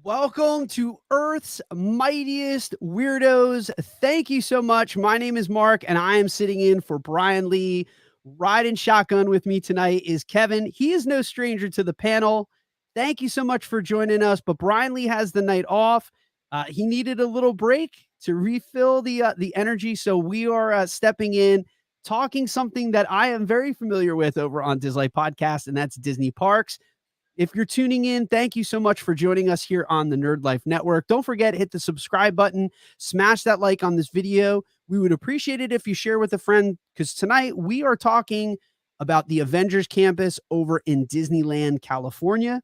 Welcome to Earth's Mightiest Weirdos. Thank you so much. My name is Mark, and I am sitting in for Brian Lee. Riding shotgun with me tonight is Kevin. He is no stranger to the panel. Thank you so much for joining us. But Brian Lee has the night off. He needed a little break to refill the energy, so we are stepping in, talking something that I am very familiar with over on Disney Podcast, and that's Disney Parks. If you're tuning in, thank you so much for joining us here on the Nerd Life Network. Don't forget, hit the subscribe button, smash that like on this video. We would appreciate it if you share with a friend, because tonight we are talking about the Avengers Campus over in Disneyland, California.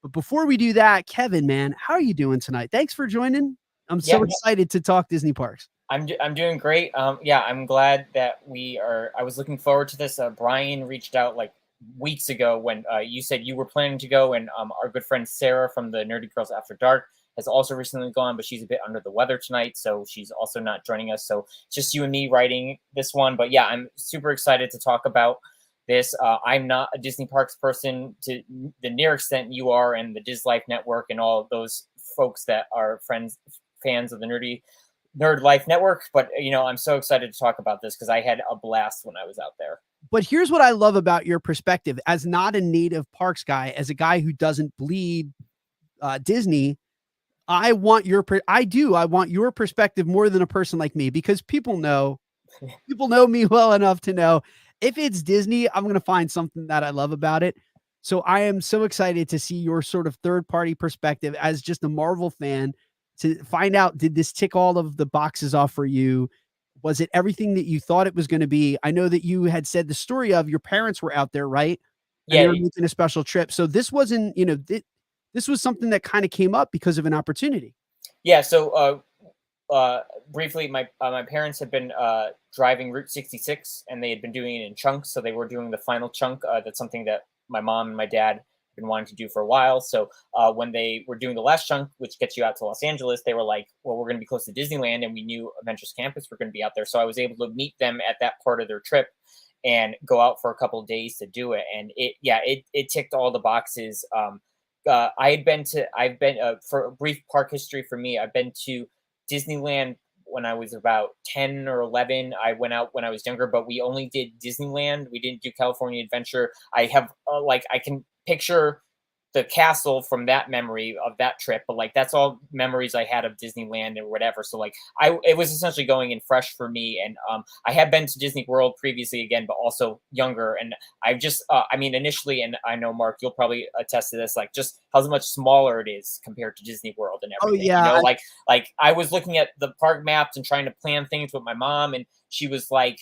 But before we do that, Kevin, man, how are you doing tonight? Thanks for joining. I'm so excited to talk Disney parks. I'm doing great. Yeah, I'm glad that we are. I was looking forward to this. Brian reached out like weeks ago when you said you were planning to go, and our good friend Sarah from the Nerdy Girls After Dark has also recently gone, but she's a bit under the weather tonight, so she's also not joining us. So it's just you and me writing this one. But yeah, I'm super excited to talk about this. I'm not a Disney Parks person to the near extent you are, and the Dis Life Network and all those folks that are fans of the Nerd Life Network. But I'm so excited to talk about this because I had a blast when I was out there. But here's what I love about your perspective as not a native parks guy, as a guy who doesn't bleed Disney. I want your perspective more than a person like me, because people know me well enough to know if it's Disney, I'm going to find something that I love about it. So I am so excited to see your sort of third party perspective as just a Marvel fan, to find out, did this tick all of the boxes off for you? Was it everything that you thought it was going to be? I know that you had said the story of your parents were out there, right? And Yeah, they were making a special trip. So this wasn't, this was something that kind of came up because of an opportunity. yeah. So briefly, my parents had been driving Route 66, and they had been doing it in chunks. So they were doing the final chunk. That's something that my mom and my dad have been wanting to do for a while. So when they were doing the last chunk, which gets you out to Los Angeles, they were like, "Well, we're going to be close to Disneyland," and we knew Avengers Campus were going to be out there. So I was able to meet them at that part of their trip and go out for a couple of days to do it. And it ticked all the boxes. I've been for a brief park history for me. I've been to Disneyland when I was about 10 or 11. I went out when I was younger, but we only did Disneyland. We didn't do California Adventure. I have I can picture the castle from that memory of that trip, but like that's all memories I had of Disneyland or whatever. So like it was essentially going in fresh for me. And I had been to Disney World previously again, but also younger. And I just initially, and I know Mark, you'll probably attest to this, like just how much smaller it is compared to Disney World and Oh everything. yeah. Like I was looking at the park maps and trying to plan things with my mom, and she was like,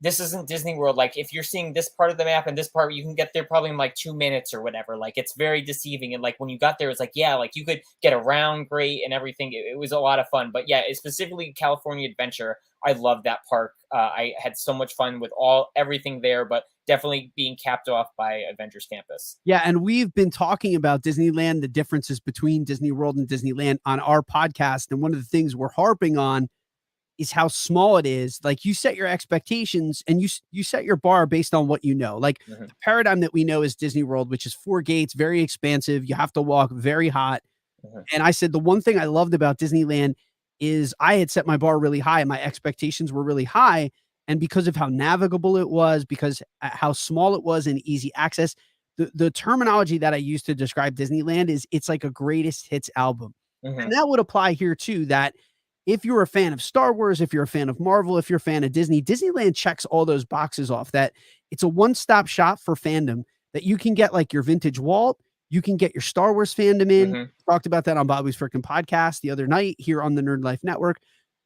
"This isn't Disney World. Like, if you're seeing this part of the map and this part, you can get there probably in like 2 minutes or whatever." Like, it's very deceiving. And like when you got there, it's like, yeah, like you could get around great and everything. It was a lot of fun. But yeah, specifically California Adventure, I love that park. I had so much fun with everything there, but definitely being capped off by Avengers Campus. Yeah, and we've been talking about Disneyland, the differences between Disney World and Disneyland on our podcast. And one of the things we're harping on is how small it is. Like, you set your expectations and you set your bar based on what you know. Like Mhm. the paradigm that we know is Disney World, which is 4 gates, very expansive. You have to walk, very hot. Mhm. And I said the one thing I loved about Disneyland is I had set my bar really high and my expectations were really high. And because of how navigable it was, because how small it was and easy access, the terminology that I use to describe Disneyland is it's like a greatest hits album. And Mhm. that would apply here too, that if you're a fan of Star Wars, if you're a fan of Marvel, if you're a fan of Disney, Disneyland checks all those boxes off, that it's a one-stop shop for fandom, that you can get like your vintage Walt, you can get your Star Wars fandom in. Mhm. Talked about that on Bobby's freaking podcast the other night here on the Nerd Life Network.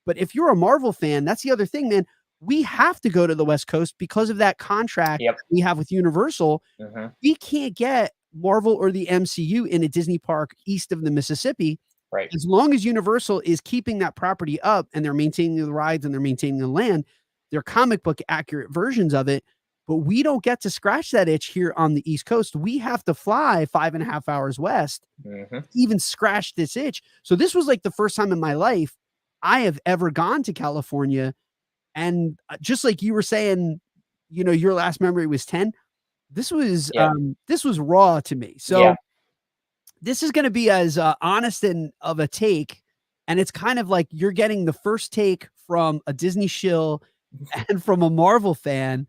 But if you're a Marvel fan, that's the other thing, man. We have to go to the West Coast because of that contract Yep. we have with Universal. Mhm. We can't get Marvel or the MCU in a Disney park east of the Mississippi. Right. As long as Universal is keeping that property up and they're maintaining the rides and they're maintaining the land, they're comic book accurate versions of it. But we don't get to scratch that itch here on the East Coast. We have to fly 5.5 hours west Mhm. to even scratch this itch. So this was like the first time in my life I have ever gone to California. And just like you were saying, your last memory was 10. This was Yeah. this was raw to me. So Yeah. this is going to be as honest and of a take, and it's kind of like you're getting the first take from a Disney shill and from a Marvel fan,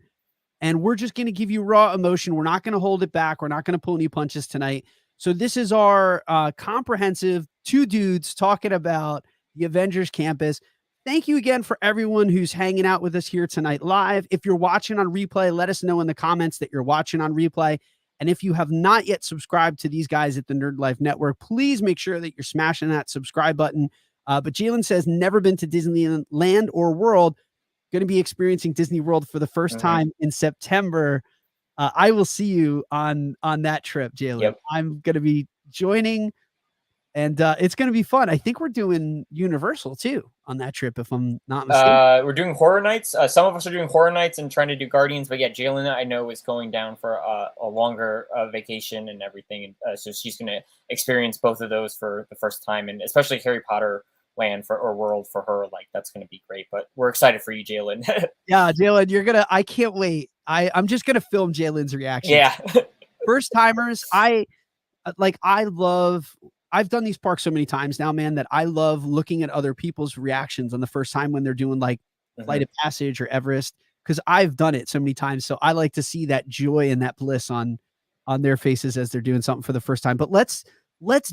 and we're just going to give you raw emotion. We're not going to hold it back. We're not going to pull any punches tonight. So this is our comprehensive two dudes talking about the Avengers Campus. Thank you again for everyone who's hanging out with us here tonight live. If you're watching on replay, let us know in the comments that you're watching on replay. And if you have not yet subscribed to these guys at the Nerd Life Network, please make sure that you're smashing that subscribe button. But Jalen says, never been to Disneyland or World. Going to be experiencing Disney World for the first time in September. I will see you on that trip, Jalen. Yep. I'm going to be joining, and it's going to be fun. I think we're doing Universal too on that trip, if I'm not mistaken. We're doing Horror Nights. Some of us are doing Horror Nights and trying to do Guardians, but yeah, Jalen, I know, is going down for a longer vacation and everything, and so she's going to experience both of those for the first time, and especially Harry Potter land or world for her. Like, that's going to be great, but we're excited for you, Jalen. Yeah, Jalen, I can't wait. I'm just going to film Jalen's reaction. Yeah. First timers, I've done these parks so many times now, man, that I love looking at other people's reactions on the first time when they're doing like Flight of Passage or Everest, because I've done it so many times. So I like to see that joy and that bliss on their faces as they're doing something for the first time. But let's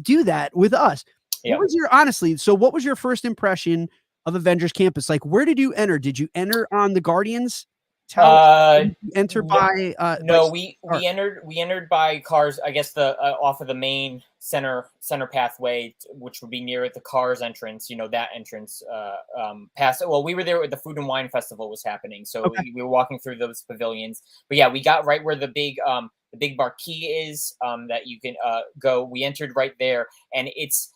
do that with us. Yeah. What was your first impression of Avengers Campus? Like, where did you enter? Did you enter on the Guardians tower? Enter by we entered by cars, I guess, the off of the main center pathway, which would be near the cars entrance, that entrance past. Well, we were there when the Food and Wine Festival was happening, so we were walking through those pavilions. But yeah, we got right where the big marquee is, that you can go. We entered right there, and it's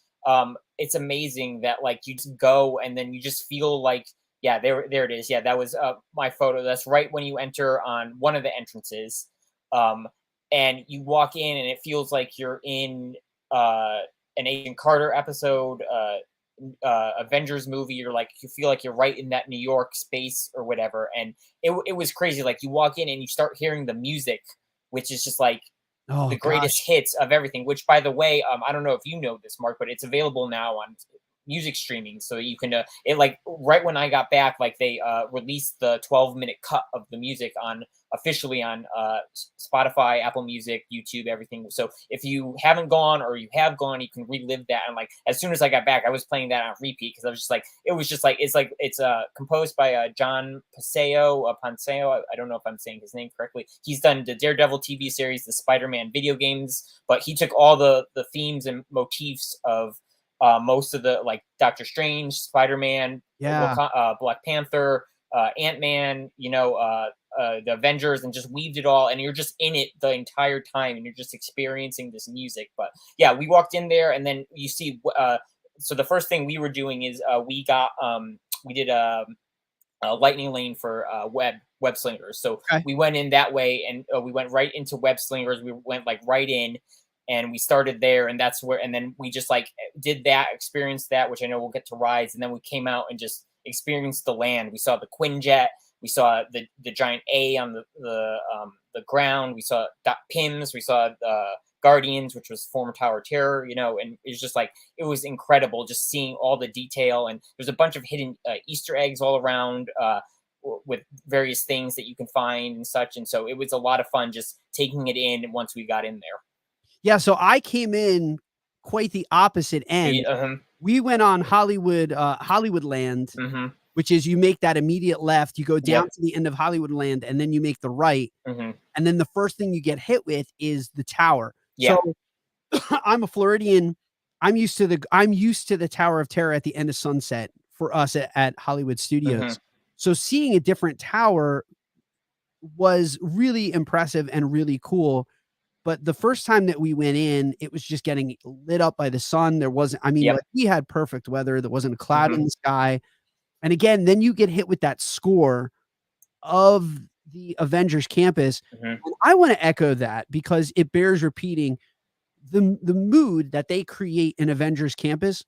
amazing that, like, you just go and then you just feel like, yeah, there it is. Yeah, that was my photo. That's right when you enter on one of the entrances, and you walk in, and it feels like you're in an Agent Carter episode, Avengers movie. You feel like you're right in that New York space or whatever, and it was crazy. Like, you walk in and you start hearing the music, which is just like the greatest hits of everything. Which, by the way, I don't know if you know this, Mark, but it's available now on music streaming, so you can right when I got back, like, they released the 12-minute cut of the music officially on Spotify, Apple Music, YouTube, everything. So if you haven't gone, or you have gone, you can relive that. And like, as soon as I got back, I was playing that on repeat, because I was just like, it's composed by John Paseo. I don't know if I'm saying his name correctly. He's done the Daredevil TV series, the Spider-Man video games, but he took all the themes and motifs of most of the, like, Doctor Strange, Spider-Man, Black Panther, Ant-Man, the Avengers, and just weaved it all, and you're just in it the entire time, and you're just experiencing this music. But yeah, we walked in there, and then you see, so the first thing we were doing is we did a lightning lane for web slingers. So we went in that way, and we went right into web slingers. We went like right in, and we started there, and that's where, and then we just like did that, experienced that, which I know we'll get to rides, and then we came out and just experienced the land. We saw the Quinjet, we saw the giant A on the ground, we saw Pims, we saw Guardians, which was former Tower of Terror, and it's just like, it was incredible just seeing all the detail, and there's a bunch of hidden Easter eggs all around with various things that you can find and such, and so it was a lot of fun just taking it in once we got in there. Yeah, so I came in quite the opposite end. We went on Hollywoodland, which is, you make that immediate left, you go down to the end of Hollywoodland, and then you make the right. And then the first thing you get hit with is the tower. Yeah. So I'm a Floridian. I'm used to the Tower of Terror at the end of Sunset for us at Hollywood Studios. So seeing a different tower was really impressive and really cool. But the first time that we went in, it was just getting lit up by the sun. There wasn't, like, we had perfect weather. There wasn't a cloud in the sky. And again, then you get hit with that score of the Avengers Campus. And I want to echo that, because it bears repeating. The mood that they create in Avengers Campus,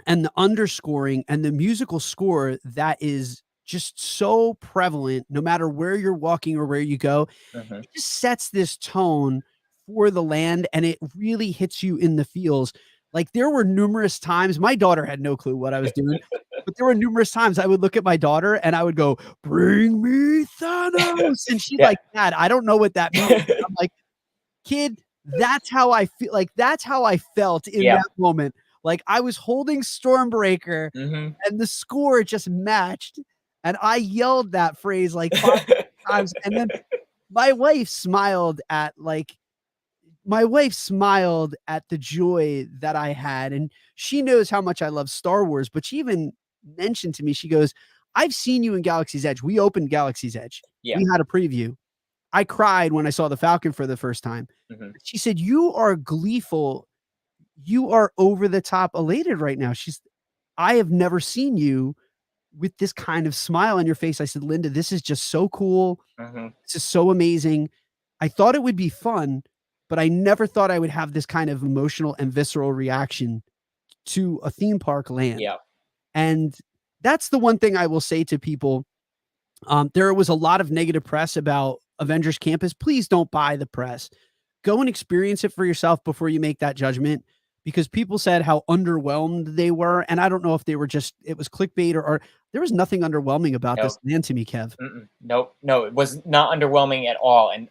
and the underscoring and the musical score that is just so prevalent, no matter where you're walking or where you go, it just sets this tone for the land, and it really hits you in the feels. Like, there were numerous times my daughter had no clue what I was doing, but there were numerous times I would look at my daughter and I would go, "Bring me Thanos," and she'd Yeah. like, "Dad, I don't know what that means." I'm like, "Kid, that's how I feel." Like, that's how I felt in Yeah. that moment. Like, I was holding Stormbreaker Mhm. and the score just matched, and I yelled that phrase like 5 times, and then my wife smiled at, like my wife smiled at the joy that I had, and she knows how much I love Star Wars, but she even mentioned to me, she goes, "I've seen you in Galaxy's Edge." We opened Galaxy's Edge. Yeah. We had a preview. I cried when I saw the Falcon for the first time. Mhm. She said, "You are gleeful. You are over the top elated right now." "I have never seen you with this kind of smile on your face." I said, "Linda, this is just so cool. Mhm. This is so amazing. I thought it would be fun, but I never thought I would have this kind of emotional and visceral reaction to a theme park land." Yeah. And that's the one thing I will say to people. There was a lot of negative press about Avengers Campus. Please don't buy the press. Go and experience it for yourself before you make that judgment, because people said how underwhelmed they were. And I don't know if they were just, it was clickbait, or there was nothing underwhelming about this No. land to me, Kev. Mm-mm. Nope, no, it was not underwhelming at all. And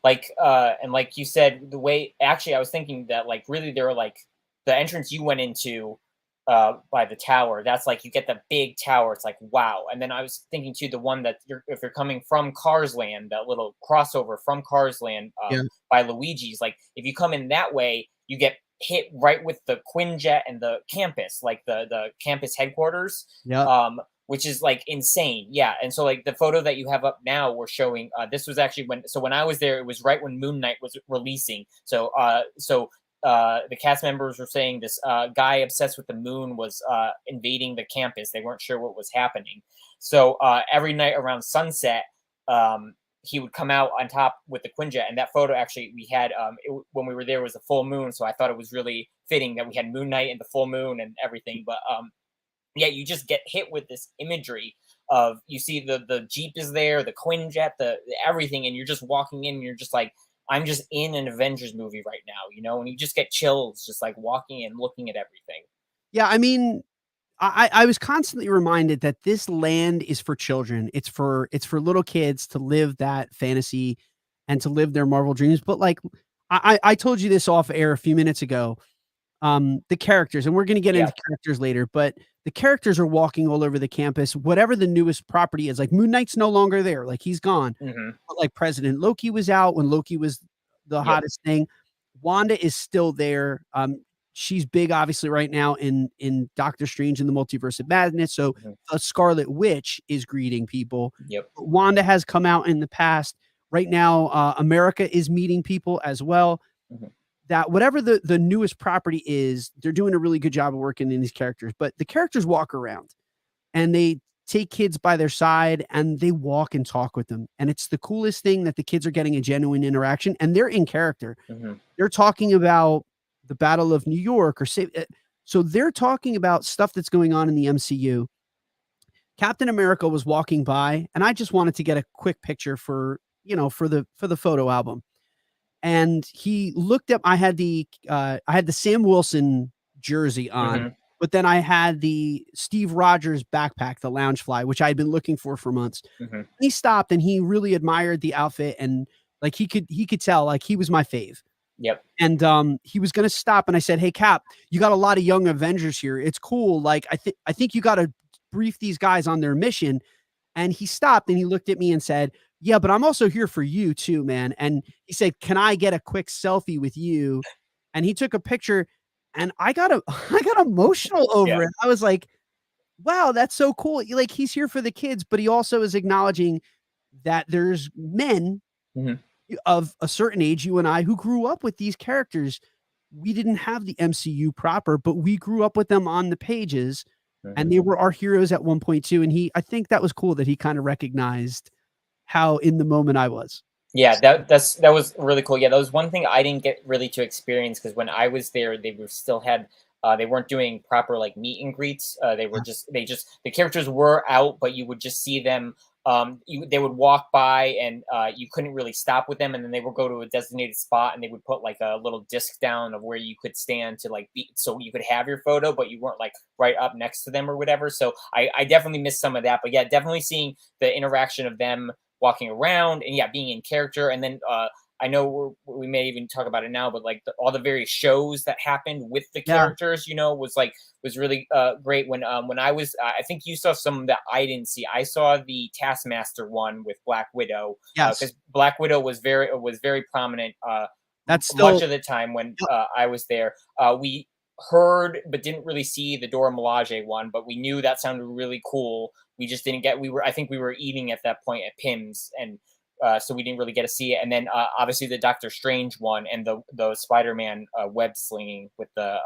like you said, the way actually I was thinking that like really there were like the entrance you went into by the tower. That's like you get the big tower. It's like wow. And then I was thinking too the one that if you're coming from Cars Land, that little crossover from Cars Land Yeah. by Luigi's. Like if you come in that way, you get hit right with the Quinjet and the campus, like the campus headquarters. Yeah. Which is like insane. Yeah. And so like the photo that you have up now, we're showing this was actually when I was there, it was right when Moon Knight was releasing. So the cast members were saying this guy obsessed with the moon was invading the campus. They weren't sure what was happening. So every night around sunset, he would come out on top with the Quinjet. And that photo actually we had when we were there was a full moon. So I thought it was really fitting that we had Moon Knight and the full moon and everything. But yeah, you just get hit with this imagery of you see the Jeep is there, the Quinjet, the everything, and you're just walking in and you're just like, I'm just in an Avengers movie right now, you know, and you just get chills just like walking and looking at everything. Yeah. I mean, I was constantly reminded that this land is for children. It's for little kids to live that fantasy and to live their Marvel dreams. But like I told you this off air a few minutes ago. The characters, and we're going to get Yeah. into characters later, but the characters are walking all over the campus. Whatever the newest property is, like Moon Knight's no longer there, like he's gone. Hmm. But like President Loki was out when Loki was the Yep. hottest thing. Wanda is still there. She's big, obviously, right now in Doctor Strange in the Multiverse of Madness. So Hmm. the Scarlet Witch is greeting people. Yep. But Wanda has come out in the past. Right now, America is meeting people as well. Hmm. That whatever the newest property is, they're doing a really good job of working in these characters. But the characters walk around and they take kids by their side and they walk and talk with them. And it's the coolest thing that the kids are getting a genuine interaction and they're in character. Hmm. They're talking about the Battle of New York or say, so they're talking about stuff that's going on in the MCU. Captain America was walking by and I just wanted to get a quick picture for, for the photo album. And he looked up, I had the Sam Wilson jersey on, Hmm. but then I had the Steve Rogers backpack, the Loungefly, which I had been looking for months. Hmm. He stopped and he really admired the outfit and like he could tell like he was my fave. Yep. And he was gonna stop and I said, "Hey Cap, you got a lot of young Avengers here. It's cool. Like I think you gotta brief these guys on their mission." And he stopped and he looked at me and said, "Yeah, but I'm also here for you too, man." And he said, "Can I get a quick selfie with you?" And he took a picture and I got emotional Yeah. over it. I was like, "Wow, that's so cool." Like he's here for the kids, but he also is acknowledging that there's men Hmm. of a certain age, you and I, who grew up with these characters. We didn't have the MCU proper, but we grew up with them on the pages and Hmm. they were our heroes at one point too. And I think that was cool that he kind of recognized how in the moment I was. Yeah, that was really cool. Yeah, that was one thing I didn't get really to experience because when I was there, they were still had they weren't doing proper like meet and greets. They were just the characters were out, but you would just see them they would walk by and you couldn't really stop with them, and then they would go to a designated spot and they would put like a little disc down of where you could stand to like be, so you could have your photo, but you weren't like right up next to them or whatever. So I definitely missed some of that, but yeah, definitely seeing the interaction of them walking around and yeah, being in character, and then I know we may even talk about it now, but like all the various shows that happened with the Yeah. characters, was really great. When I was, I think you saw some that I didn't see. I saw the Taskmaster one with Black Widow, Yes. because Black Widow was very prominent That's much still. of the time when Yep. I was there. We heard but didn't really see the Dora Milaje one, but we knew that sounded really cool. We just didn't get. I think we were eating at that point at Pim's, and so we didn't really get to see it. And then obviously the Doctor Strange one and the Spider-Man web slinging with the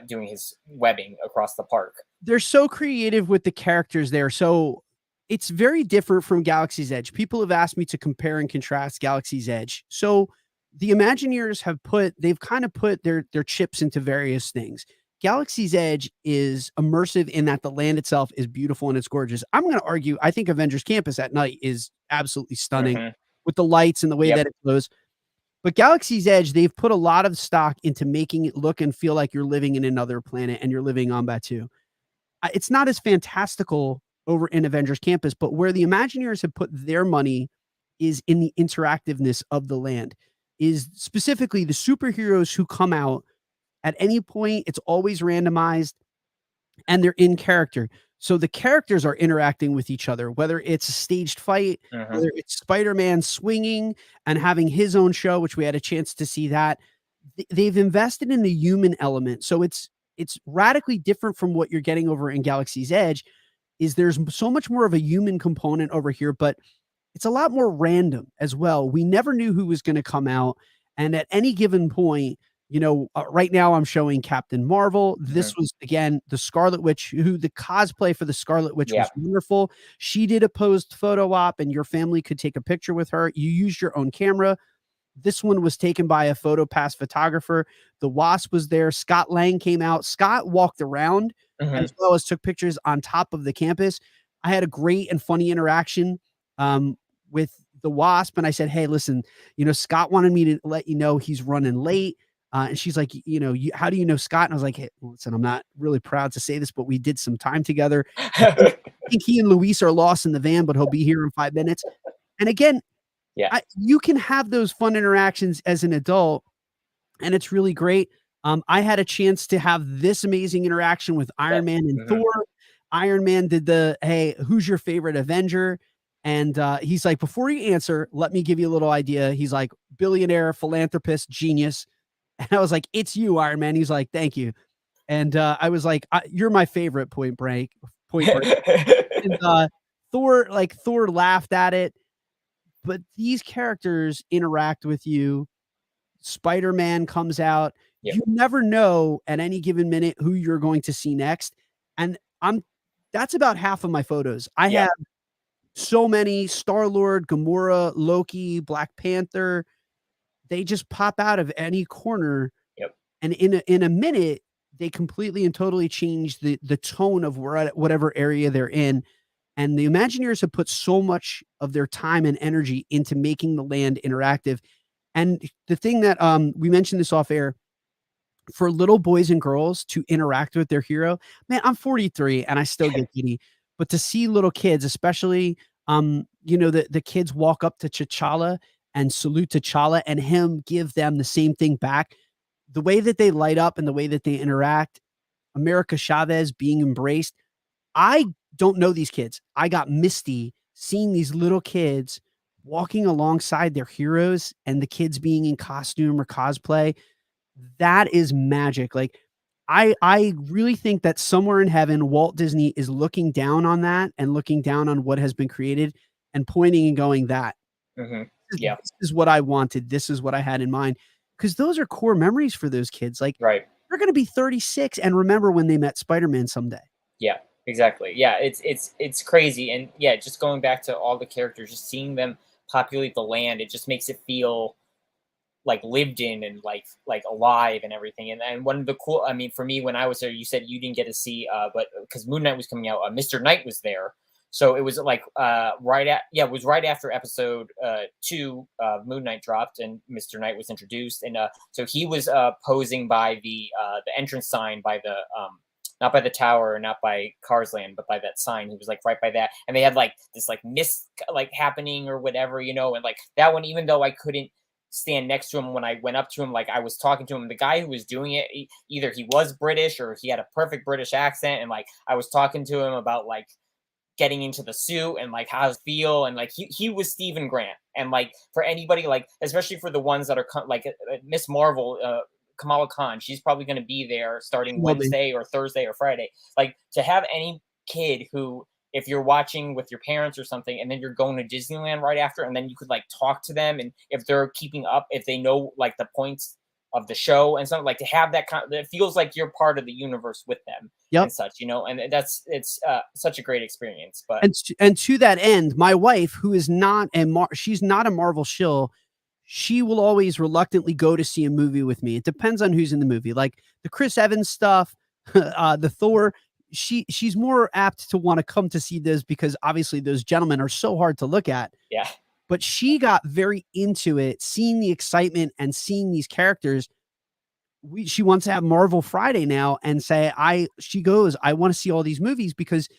doing his webbing across the park. They're so creative with the characters there. So it's very different from Galaxy's Edge. People have asked me to compare and contrast Galaxy's Edge. So the Imagineers they've kind of put their chips into various things. Galaxy's Edge is immersive in that the land itself is beautiful and it's gorgeous. I'm going to argue, I think Avengers Campus at night is absolutely stunning Hmm. with the lights and the way Yep. that it glows. But Galaxy's Edge, they've put a lot of stock into making it look and feel like you're living in another planet and you're living on Batuu. It's not as fantastical over in Avengers Campus, but where the Imagineers have put their money is in the interactiveness of the land, is specifically the superheroes who come out at any point. It's always randomized and they're in character. So the characters are interacting with each other, whether it's a staged fight, Hmm. whether it's Spider-Man swinging and having his own show, which we had a chance to see that. They've invested in the human element. So it's radically different from what you're getting over in Galaxy's Edge. Is there's so much more of a human component over here, but it's a lot more random as well. We never knew who was going to come out, and at any given point, right now I'm showing Captain Marvel. Hmm. This was again the Scarlet Witch, who the cosplay for the Scarlet Witch Yeah. was wonderful. She did a posed photo op, and your family could take a picture with her. You used your own camera. This one was taken by a PhotoPass photographer. The Wasp was there. Scott Lang came out. Scott walked around Hmm. as well as took pictures on top of the campus. I had a great and funny interaction with the Wasp, and I said, "Hey, listen, Scott wanted me to let you know he's running late." And she's like, "How do you know Scott?" And I was like, "Hey, listen, I'm not really proud to say this, but we did some time together. I think he and Luis are lost in the van, but he'll be here in 5 minutes." And again, Yeah. you can have those fun interactions as an adult, and it's really great. I had a chance to have this amazing interaction with Iron That. Man and Hmm. Thor. Iron Man did "Hey, who's your favorite Avenger?" And he's like, "Before you answer, let me give you a little idea." He's like, "Billionaire, philanthropist, genius." And I was like, "It's you, Iron Man." He's like, "Thank you." And I was like, "You're my favorite." Point break. And Thor laughed at it, but these characters interact with you. Spider-Man comes out. Yep. You never know at any given minute who you're going to see next. And that's about half of my photos. I Yeah. have so many Star-Lord, Gamora, Loki, Black Panther. They just pop out of any corner. Yep. And in a minute, they completely and totally change the tone of whatever area they're in. And the Imagineers have put so much of their time and energy into making the land interactive. And the thing that we mentioned this off air, for little boys and girls to interact with their hero, man, I'm 43 and I still get giddy. But to see little kids, especially the kids walk up to T'Challa and salute T'Challa and him give them the same thing back. The way that they light up and the way that they interact, America Chavez being embraced. I don't know these kids. I got misty seeing these little kids walking alongside their heroes and the kids being in costume or cosplay. That is magic. Like I really think that somewhere in heaven, Walt Disney is looking down on that and looking down on what has been created and pointing and going, that Hmm. this Yeah. is what I wanted. This is what I had in mind. Because those are core memories for those kids. Like Right. they're going to be 36 and remember when they met Spider-Man someday. Yeah, exactly. Yeah, it's crazy, and yeah, just going back to all the characters, just seeing them populate the land, it just makes it feel like lived in and like alive and everything. And one of the cool, I mean, for me when I was there, you said you didn't get to see, but because Moon Knight was coming out, Mr. Knight was there. So it was like it was right after episode 2, Moon Knight dropped and Mr. Knight was introduced, and so he was posing by the entrance sign by the not by the tower, not by Cars Land, but by that sign. He was like right by that, and they had like this like mist like happening or whatever, and like that one, even though I couldn't stand next to him when I went up to him, like I was talking to him. The guy who was doing it, either he was British or he had a perfect British accent, and like I was talking to him about like getting into the suit and like how to feel, and like he was Stephen Grant, and like for anybody like especially for the ones that are like Miss Marvel. Kamala Khan, she's probably going to be there starting Will be. Wednesday or Thursday or Friday. Like to have any kid who, if you're watching with your parents or something, and then you're going to Disneyland right after, and then you could like talk to them, and if they're keeping up, if they know like the points of the show and something, like to have that it feels like you're part of the universe with them Yep. and such, and it's such a great experience. But And to that end, my wife, who is not she's not a Marvel shill, she will always reluctantly go to see a movie with me. It depends on who's in the movie. Like the Chris Evans stuff, the Thor, she's more apt to want to come to see those because obviously those gentlemen are so hard to look at. yeah, But she got very into it, seeing the excitement and seeing these characters. She wants to have Marvel Friday now and say, she goes, I want to see all these movies because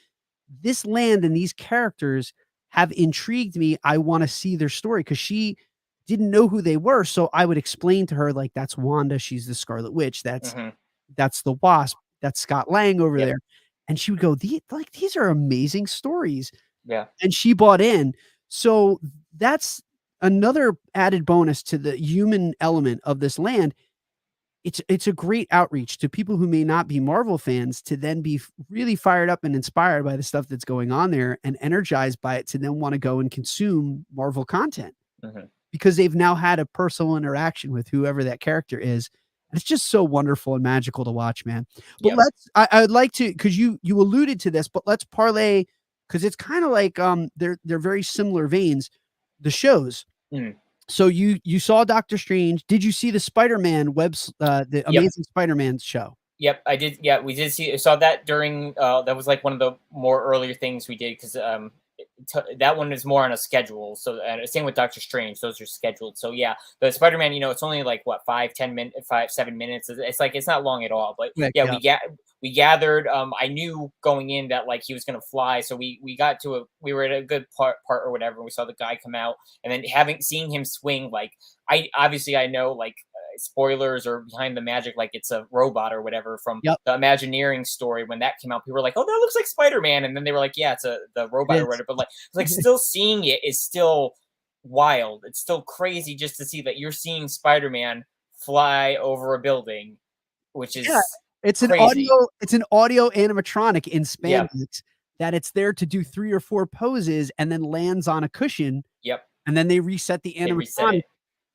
this land and these characters have intrigued me. I want to see their story because she didn't know who they were. So I would explain to her, like, that's Wanda, she's the Scarlet Witch, hmm that's the Wasp, that's Scott Lang over yep, there. And she would go, these are amazing stories. yeah, And she bought in. So that's another added bonus to the human element of this land. It's a great outreach to people who may not be Marvel fans to then be really fired up and inspired by the stuff that's going on there and energized by it to then want to go and consume Marvel content hmm because they've now had a personal interaction with whoever that character is. And it's just so wonderful and magical to watch, man. But yep, I would like to, because you alluded to this, but let's parlay because it's kind of like they're very similar veins, the shows. mm, So you saw Doctor Strange. Did you see the Spider-Man the yep. Amazing Spider-Man show? Yep, I did. Yeah, we did see. Saw that during. That was like one of the more earlier things we did because that one is more on a schedule. So same with Doctor Strange; those are scheduled. So yeah, the Spider Man. It's only like what 5-10 minutes, 5-7 minutes. It's like it's not long at all. But Quick, yeah, yeah. we gathered. I knew going in that like he was gonna fly, so we got to we were at a good part or whatever. And we saw the guy come out, and then seeing him swing like I know like spoilers or behind the magic, like it's a robot or whatever from Yep, the Imagineering story when that came out. People were like, "Oh, that looks like Spider-Man," and then they were like, "Yeah, it's the it robot or is. whatever." But like still seeing it is still wild. It's still crazy just to see that you're seeing Spider-Man fly over a building, which Yeah, is crazy. it's an audio animatronic in Yep, spandex that it's there to do 3 or 4 poses and then lands on a cushion, yep. and then they reset the They reset animatronic, it.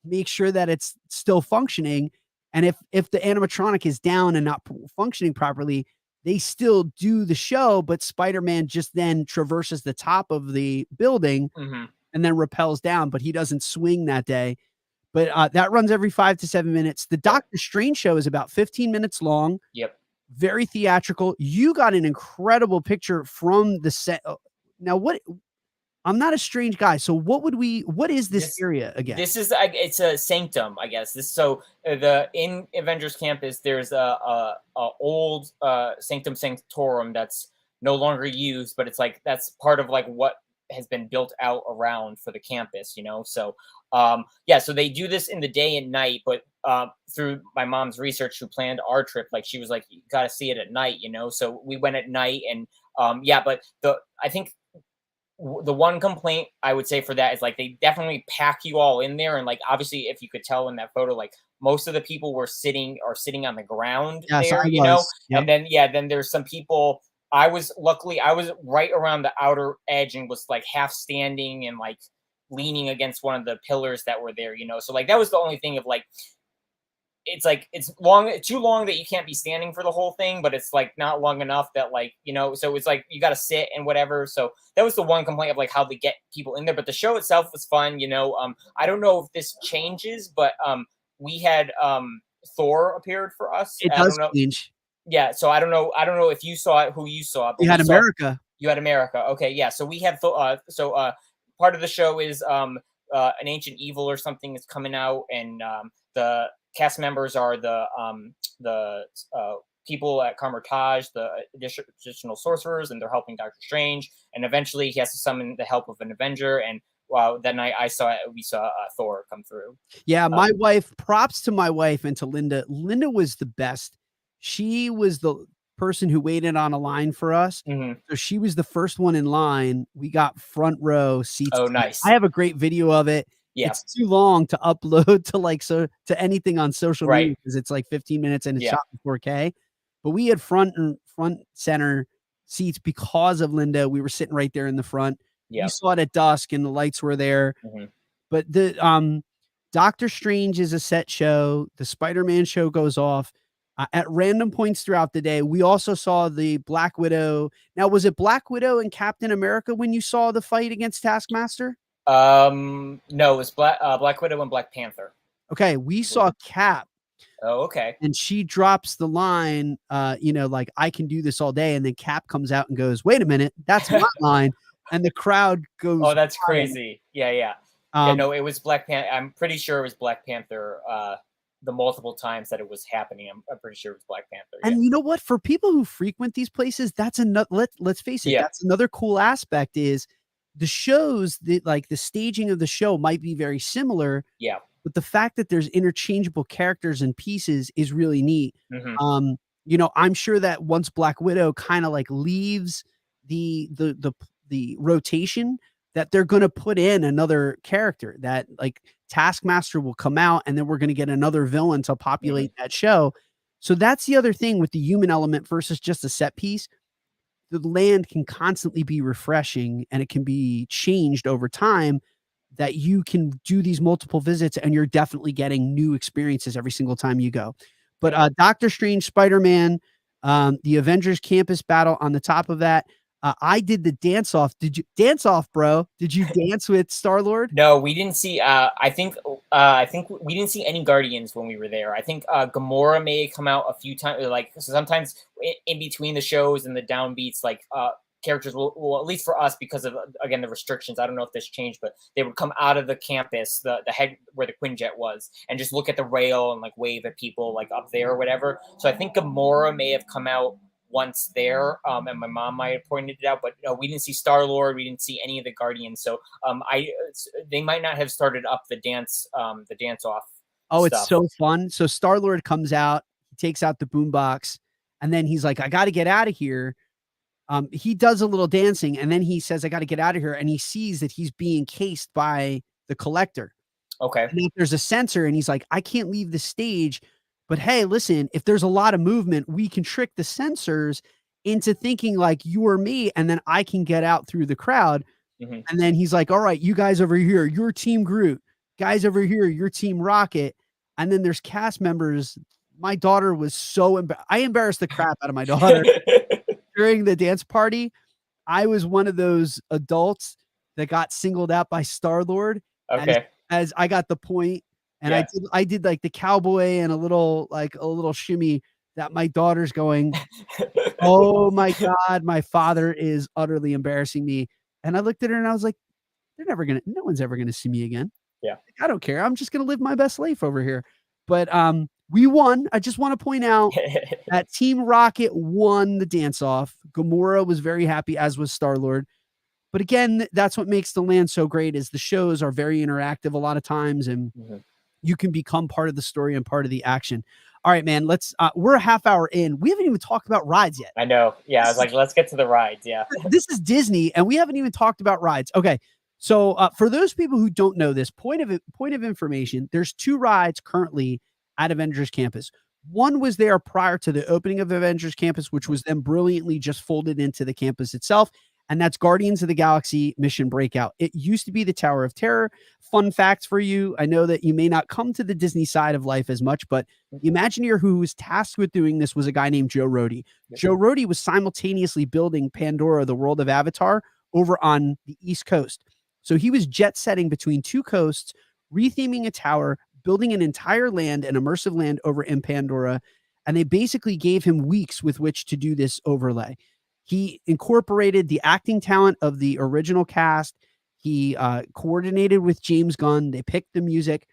make sure that it's still functioning, and if the animatronic is down and not functioning properly, they still do the show, but Spider-Man just then traverses the top of the building hmm and then rappels down, but he doesn't swing that day. But, that runs every 5 to 7 minutes. The Yep, Doctor Strange show is about 15 minutes long, yep. very theatrical. You got an incredible picture from the set. Now what I'm not a strange guy, so what is this This area again? this is it's a sanctum, I guess. This so the in Avengers Campus, there's a old Sanctum Sanctorum that's no longer used, but it's like that's part of like what has been built out around for the campus. So yeah, so they do this in the day and night, but through my mom's research who planned our trip, like she was like, you got to see it at night. So we went at night, and yeah, but the I think the one complaint I would say for that is like they definitely pack you all in there, and like obviously if you could tell in that photo, like most of the people were sitting on the ground Yes, I there. was. Yep. And then yeah, then there's some people. I was right around the outer edge and was like half standing and like leaning against one of the pillars that were there. So like that was the only thing of it's like it's too long that you can't be standing for the whole thing, but it's like not long enough that so it's like you got to sit and whatever. So that was the one complaint of like how they get people in there, but the show itself was fun. I don't know if this changes, but we had Thor appeared for us. It I does don't know. change. Yeah, so I don't know if you saw it, who you saw, but You we had saw. America. You had America. Okay, yeah. So we have part of the show is an ancient evil or something is coming out, and the cast members are the people at Carmitage, the additional sorcerers, and they're helping Doctor Strange. And eventually, he has to summon the help of an Avenger. And wow, that night we saw Thor come through. Yeah, my wife, props to my wife and to Linda. Linda was the best. She was the person who waited on a line for us. Mhm. So she was the first one in line. We got front row seats. Oh, I nice. have a great video of it. Yeah. It's too long to upload to to anything on social media Right. because it's like 15 minutes and it's Yeah. shot in 4K. But we had front center seats because of Linda. We were sitting right there in the front. We Yeah. saw it at dusk and the lights were there. Mhm. But Doctor Strange is a set show. The Spider-Man show goes off at random points throughout the day. We also saw the Black Widow. Now, was it Black Widow and Captain America when you saw the fight against Taskmaster? No, it was Black Widow and Black Panther. Okay, we saw Cap. Oh, okay. And she drops the line, like, I can do this all day. And then Cap comes out and goes, wait a minute, that's my line. And the crowd goes, oh, that's wild. crazy. Yeah. No, it was Black Panther. I'm pretty sure it was Black Panther. The multiple times that it was happening, I'm pretty sure it was Black Panther. Yeah. And you know what? For people who frequent these places, that's another. Let's face it. Yeah. That's another cool aspect. Is the shows that like the staging of the show might be very similar. Yeah. But the fact that there's interchangeable characters and pieces is really neat. Mhm. I'm sure that once Black Widow kind of like leaves the rotation, that they're going to put in another character that like Taskmaster will come out and then we're going to get another villain to populate that show. So that's the other thing with the human element versus just a set piece. The land can constantly be refreshing and it can be changed over time, that you can do these multiple visits and you're definitely getting new experiences every single time you go. But Doctor Strange, Spider-Man, the Avengers Campus battle on the top of that, I did the dance off. Did you dance off, bro? Did you dance with Star-Lord? No, we didn't see. I think we didn't see any Guardians when we were there. I think Gamora may come out a few times. Like sometimes in between the shows and the downbeats, like characters will, at least for us, because of again the restrictions. I don't know if this changed, but they would come out of the campus, the head where the Quinjet was, and just look at the rail and like wave at people like up there or whatever. So I think Gamora may have come out once there, and my mom might have pointed it out, but we didn't see Star-Lord, we didn't see any of the Guardians, so they might not have started up the dance off. Oh, stuff. It's so fun. So Star-Lord comes out, he takes out the boombox, and then he's like, I got to get out of here. He does a little dancing, and then he says, I got to get out of here, and he sees that he's being cased by the Collector. Okay. And there's a sensor, and he's like, I can't leave the stage. But hey, listen, if there's a lot of movement, we can trick the sensors into thinking like you or me, and then I can get out through the crowd. And then he's like, all right, you guys over here, your team Groot, guys over here, your team Rocket. And then there's cast members. My daughter was so I embarrassed the crap out of my daughter during the dance party. I was one of those adults that got singled out by Star-Lord. Okay. As I got the point. And Yeah. I did like the cowboy and a little shimmy that my daughter's going, oh my God, my father is utterly embarrassing me. And I looked at her and I was like, no one's ever gonna see me again. Yeah. I don't care. I'm just gonna live my best life over here. But we won. I just want to point out that Team Rocket won the dance off. Gamora was very happy, as was Star-Lord. But again, that's what makes the land so great, is the shows are very interactive a lot of times, and you can become part of the story and part of the action. All right, man, we're a half hour in. We haven't even talked about rides yet. I know. Yeah. I was like, let's get to the rides. Yeah. This is Disney and we haven't even talked about rides. Okay. So for those people who don't know this, point of information, there's 2 rides currently at Avengers Campus. One was there prior to the opening of Avengers Campus, which was then brilliantly just folded into the campus itself. And that's Guardians of the Galaxy Mission Breakout. It used to be the Tower of Terror. Fun facts for you. I know that you may not come to the Disney side of life as much, but the Imagineer who was tasked with doing this was a guy named Joe Rohde. Joe Rohde was simultaneously building Pandora, the world of Avatar, over on the East Coast. So he was jet setting between 2 coasts, retheming a tower, building an entire land, an immersive land over in Pandora. And they basically gave him weeks with which to do this overlay. He incorporated the acting talent of the original cast. He coordinated with James Gunn. They picked the music,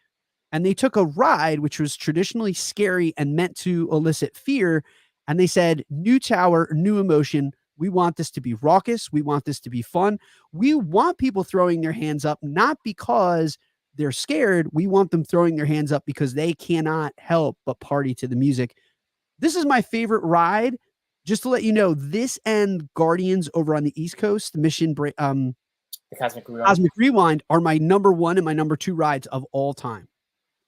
and they took a ride which was traditionally scary and meant to elicit fear, and they said, "New tower, new emotion. We want this to be raucous. We want this to be fun. We want people throwing their hands up, not because they're scared. We want them throwing their hands up because they cannot help but party to the music." This is my favorite ride. Just to let you know, this and Guardians over on the East Coast, The Cosmic Rewind. Cosmic Rewind are my number 1 and my number 2 rides of all time.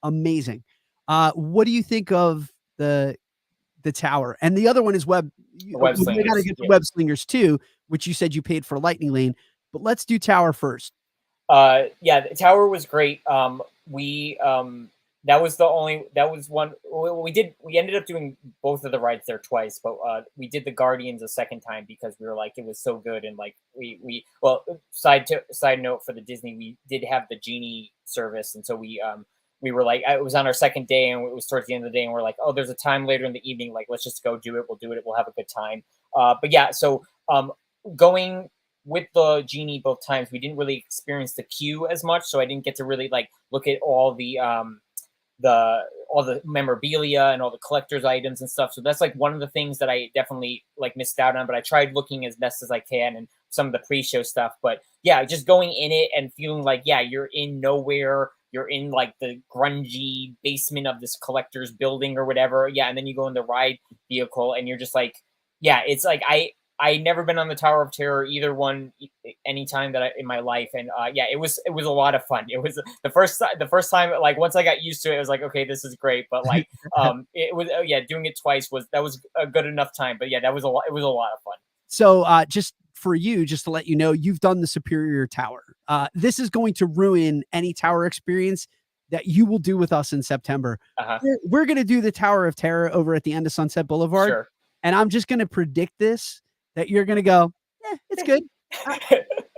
Amazing. What do you think of the tower? And the other one is Web we gotta Slingers. get to Web Slingers too, which you said you paid for Lightning Lane, but let's do tower first. Yeah, the tower was great. We that was one we ended up doing both of the rides there twice, but we did the Guardians a second time because we were like, it was so good. And like side note for the Disney, we did have the genie service, and so we were like, it was on our second day, and it was towards the end of the day, and we're like, oh, there's a time later in the evening, like, let's just go do it. We'll have a good time. But yeah, so going with the genie both times, we didn't really experience the queue as much, so I didn't get to really like look at all the memorabilia and all the collector's items and stuff. So that's like one of the things that I definitely like missed out on, but I tried looking as best as I can and some of the pre-show stuff. But yeah, just going in it and feeling like, yeah, you're in nowhere. You're in like the grungy basement of this collector's building or whatever. Yeah. And then you go in the ride vehicle and you're just like, yeah, it's like, I never been on the Tower of Terror, either one, anytime in my life, and yeah, it was a lot of fun. It was the first time, like once I got used to it, it was like, okay, this is great. But like, it was doing it twice was a good enough time. But yeah, it was a lot of fun. So just for you, just to let you know, you've done the Superior Tower. This is going to ruin any tower experience that you will do with us in September. We're going to do the Tower of Terror over at the end of Sunset Boulevard. Sure. And I'm just going to predict this, that you're going to go, it's good.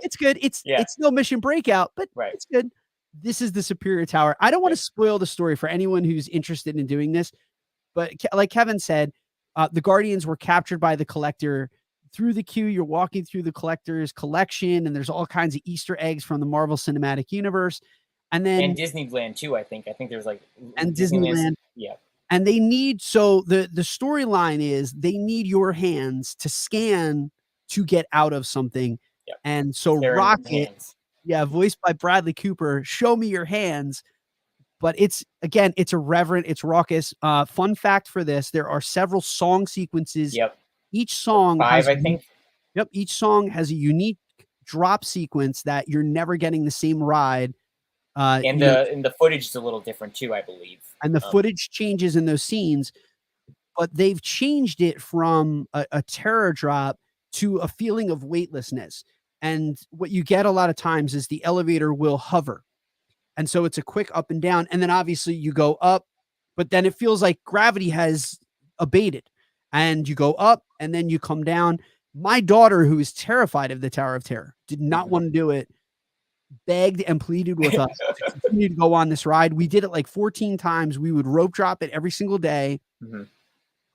It's good. It's no Mission Breakout, but it's good. This is the Superior Tower. I don't want to spoil the story for anyone who's interested in doing this, but like Kevin said, the Guardians were captured by the Collector. Through the queue, you're walking through the Collector's collection, and there's all kinds of Easter eggs from the Marvel Cinematic Universe. And Disneyland too, I think there's like Disneyland. Yeah. And they need, so the storyline is they need your hands to scan to get out of something. Yep. And so Rocket, voiced by Bradley Cooper, show me your hands. But it's irreverent, it's raucous. Fun fact for this, there are several song sequences. Yep. Each song has, I think. Yep. Each song has a unique drop sequence that you're never getting the same ride. And the footage is a little different too, I believe. And the footage changes in those scenes, but they've changed it from a terror drop to a feeling of weightlessness. And what you get a lot of times is the elevator will hover. And so it's a quick up and down. And then obviously you go up, but then it feels like gravity has abated. And you go up and then you come down. My daughter, who is terrified of the Tower of Terror, did not want to do it, begged and pleaded with us to continue to go on this ride. We did it like 14 times. We would rope drop it every single day.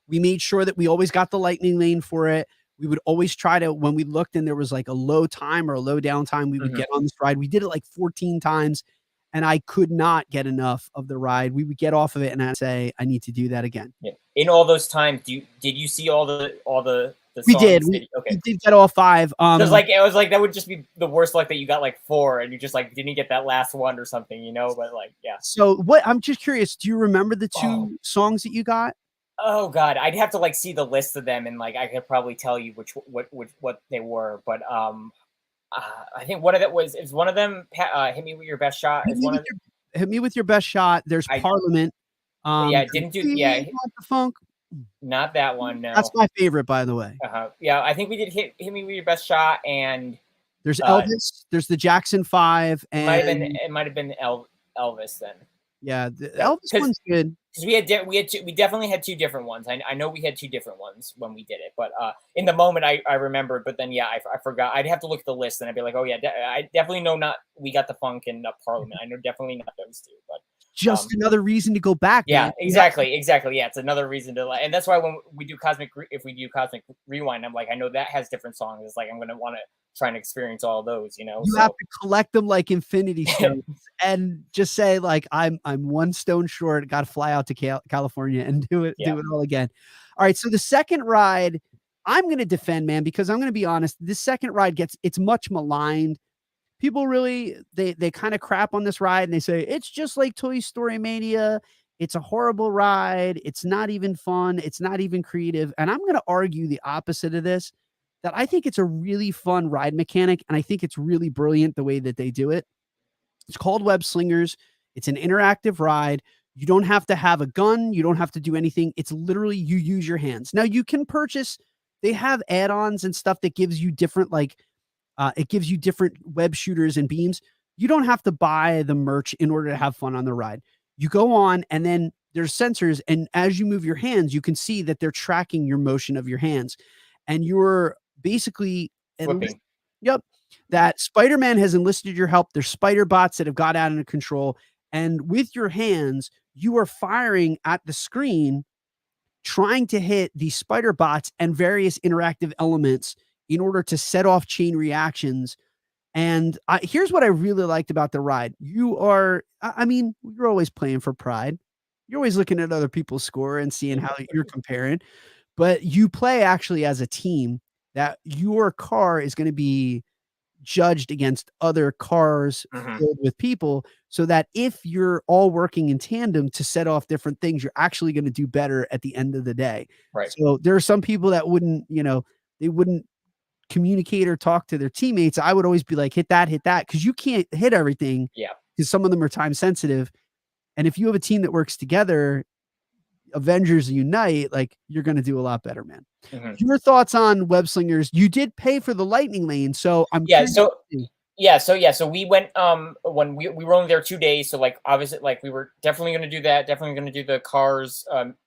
We made sure that we always got the Lightning Lane for it. We would always try to, when we looked and there was like a low time or a low down time, we would get on this ride. We did it like 14 times. And I could not get enough of the ride. We would get off of it and I'd say, I need to do that again. Yeah. In all those times, did you see all the we did. We did get all 5. It was like that would just be the worst luck that you got like 4 and you just like didn't get that last one or something, you know, but like, yeah. So what, I'm just curious, do you remember the 2 songs that you got? Oh God, I'd have to like see the list of them and like I could probably tell you what they were, but I think one of them Hit Me With Your Best Shot. Hit Me With Your Best Shot. There's Parliament. Didn't do the funk. Not that one. No, that's my favorite, by the way. Yeah, I think we did hit Me With Your Best Shot, and there's Elvis. There's the Jackson 5, and it might have been Elvis then. Yeah, the Elvis one's good. Because we definitely had 2 different ones. I know we had 2 different ones when we did it, but in the moment I remembered. But then I forgot. I'd have to look at the list and I'd be like, oh yeah, I definitely know not We Got the Funk and Parliament. I know definitely not those 2. But just another reason to go back, Yeah, man. You exactly. Yeah, it's another reason to like, and that's why when we do if we do Cosmic Rewind, I'm like, I know that has different songs. It's like I'm gonna want to try and experience all those, you know. you have So to collect them like Infinity Stones and just say like, I'm one stone short, gotta fly out to California and yeah, do it all again. All right, so the second ride, I'm gonna defend, man, because I'm gonna be honest, this second ride it's much maligned. People really they kind of crap on this ride and they say it's just like Toy Story Mania. It's a horrible ride. It's not even fun. It's not even creative. And I'm going to argue the opposite of this, that I think it's a really fun ride mechanic and I think it's really brilliant the way that they do it. It's called Web Slingers. It's an interactive ride. You don't have to have a gun. You don't have to do anything. It's literally you use your hands. Now you can purchase, they have add-ons and stuff that gives you different like it gives you different web shooters and beams. You don't have to buy the merch in order to have fun on the ride. You go on, and then there's sensors, and as you move your hands, you can see that they're tracking your motion of your hands, and you're basically flipping. Yep, that Spider-Man has enlisted your help. There's spider bots that have got out of control, and with your hands, you are firing at the screen trying to hit these spider bots and various interactive elements in order to set off chain reactions. And here's what I really liked about the ride. I mean, you're always playing for pride. You're always looking at other people's score and seeing how you're comparing, but you play actually as a team that your car is going to be judged against other cars Hmm. filled with people so that if you're all working in tandem to set off different things, you're actually going to do better at the end of the day. Right. So there are some people that wouldn't, they wouldn't communicate or talk to their teammates. I would always be like, hit that, because you can't hit everything Yeah. because some of them are time sensitive. And if you have a team that works together, Avengers unite, like you're going to do a lot better, man. Hmm. Your thoughts on web slingers? You did pay for the lightning lane, so I'm Yeah. curious. So so we went when we were only there 2 days, so like obviously like we were definitely going to do that, definitely going to do the cars,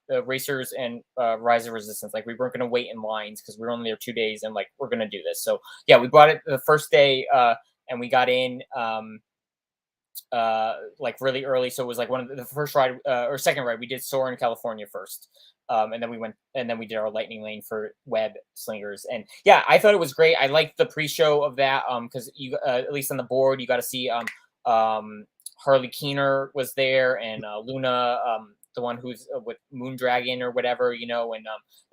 the racers and Rise of Resistance. Like we weren't going to wait in lines because we were only there 2 days and like we're going to do this. So yeah, we bought it the first day, and we got in like really early, so it was like one of the first ride, or second ride we did Soar in California first, and then we went and then we did our lightning lane for web slingers. And yeah, I thought it was great. I liked the pre-show of that, because you at least on the board you got to see Harley Keener was there, and Luna, the one who's with Moondragon or whatever,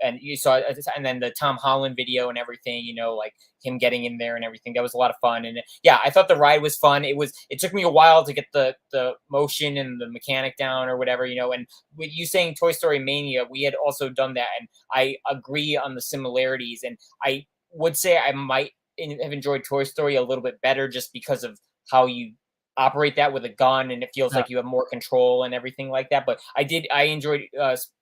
and you saw, and then the Tom Holland video and everything, like him getting in there and everything. That was a lot of fun, and yeah, I thought the ride was fun. It took me a while to get the motion and the mechanic down or whatever, and with you saying Toy Story Mania, we had also done that, and I agree on the similarities, and I would say I might have enjoyed Toy Story a little bit better just because of how you operate that with a gun, and it feels Yeah. like you have more control and everything like that. But I enjoyed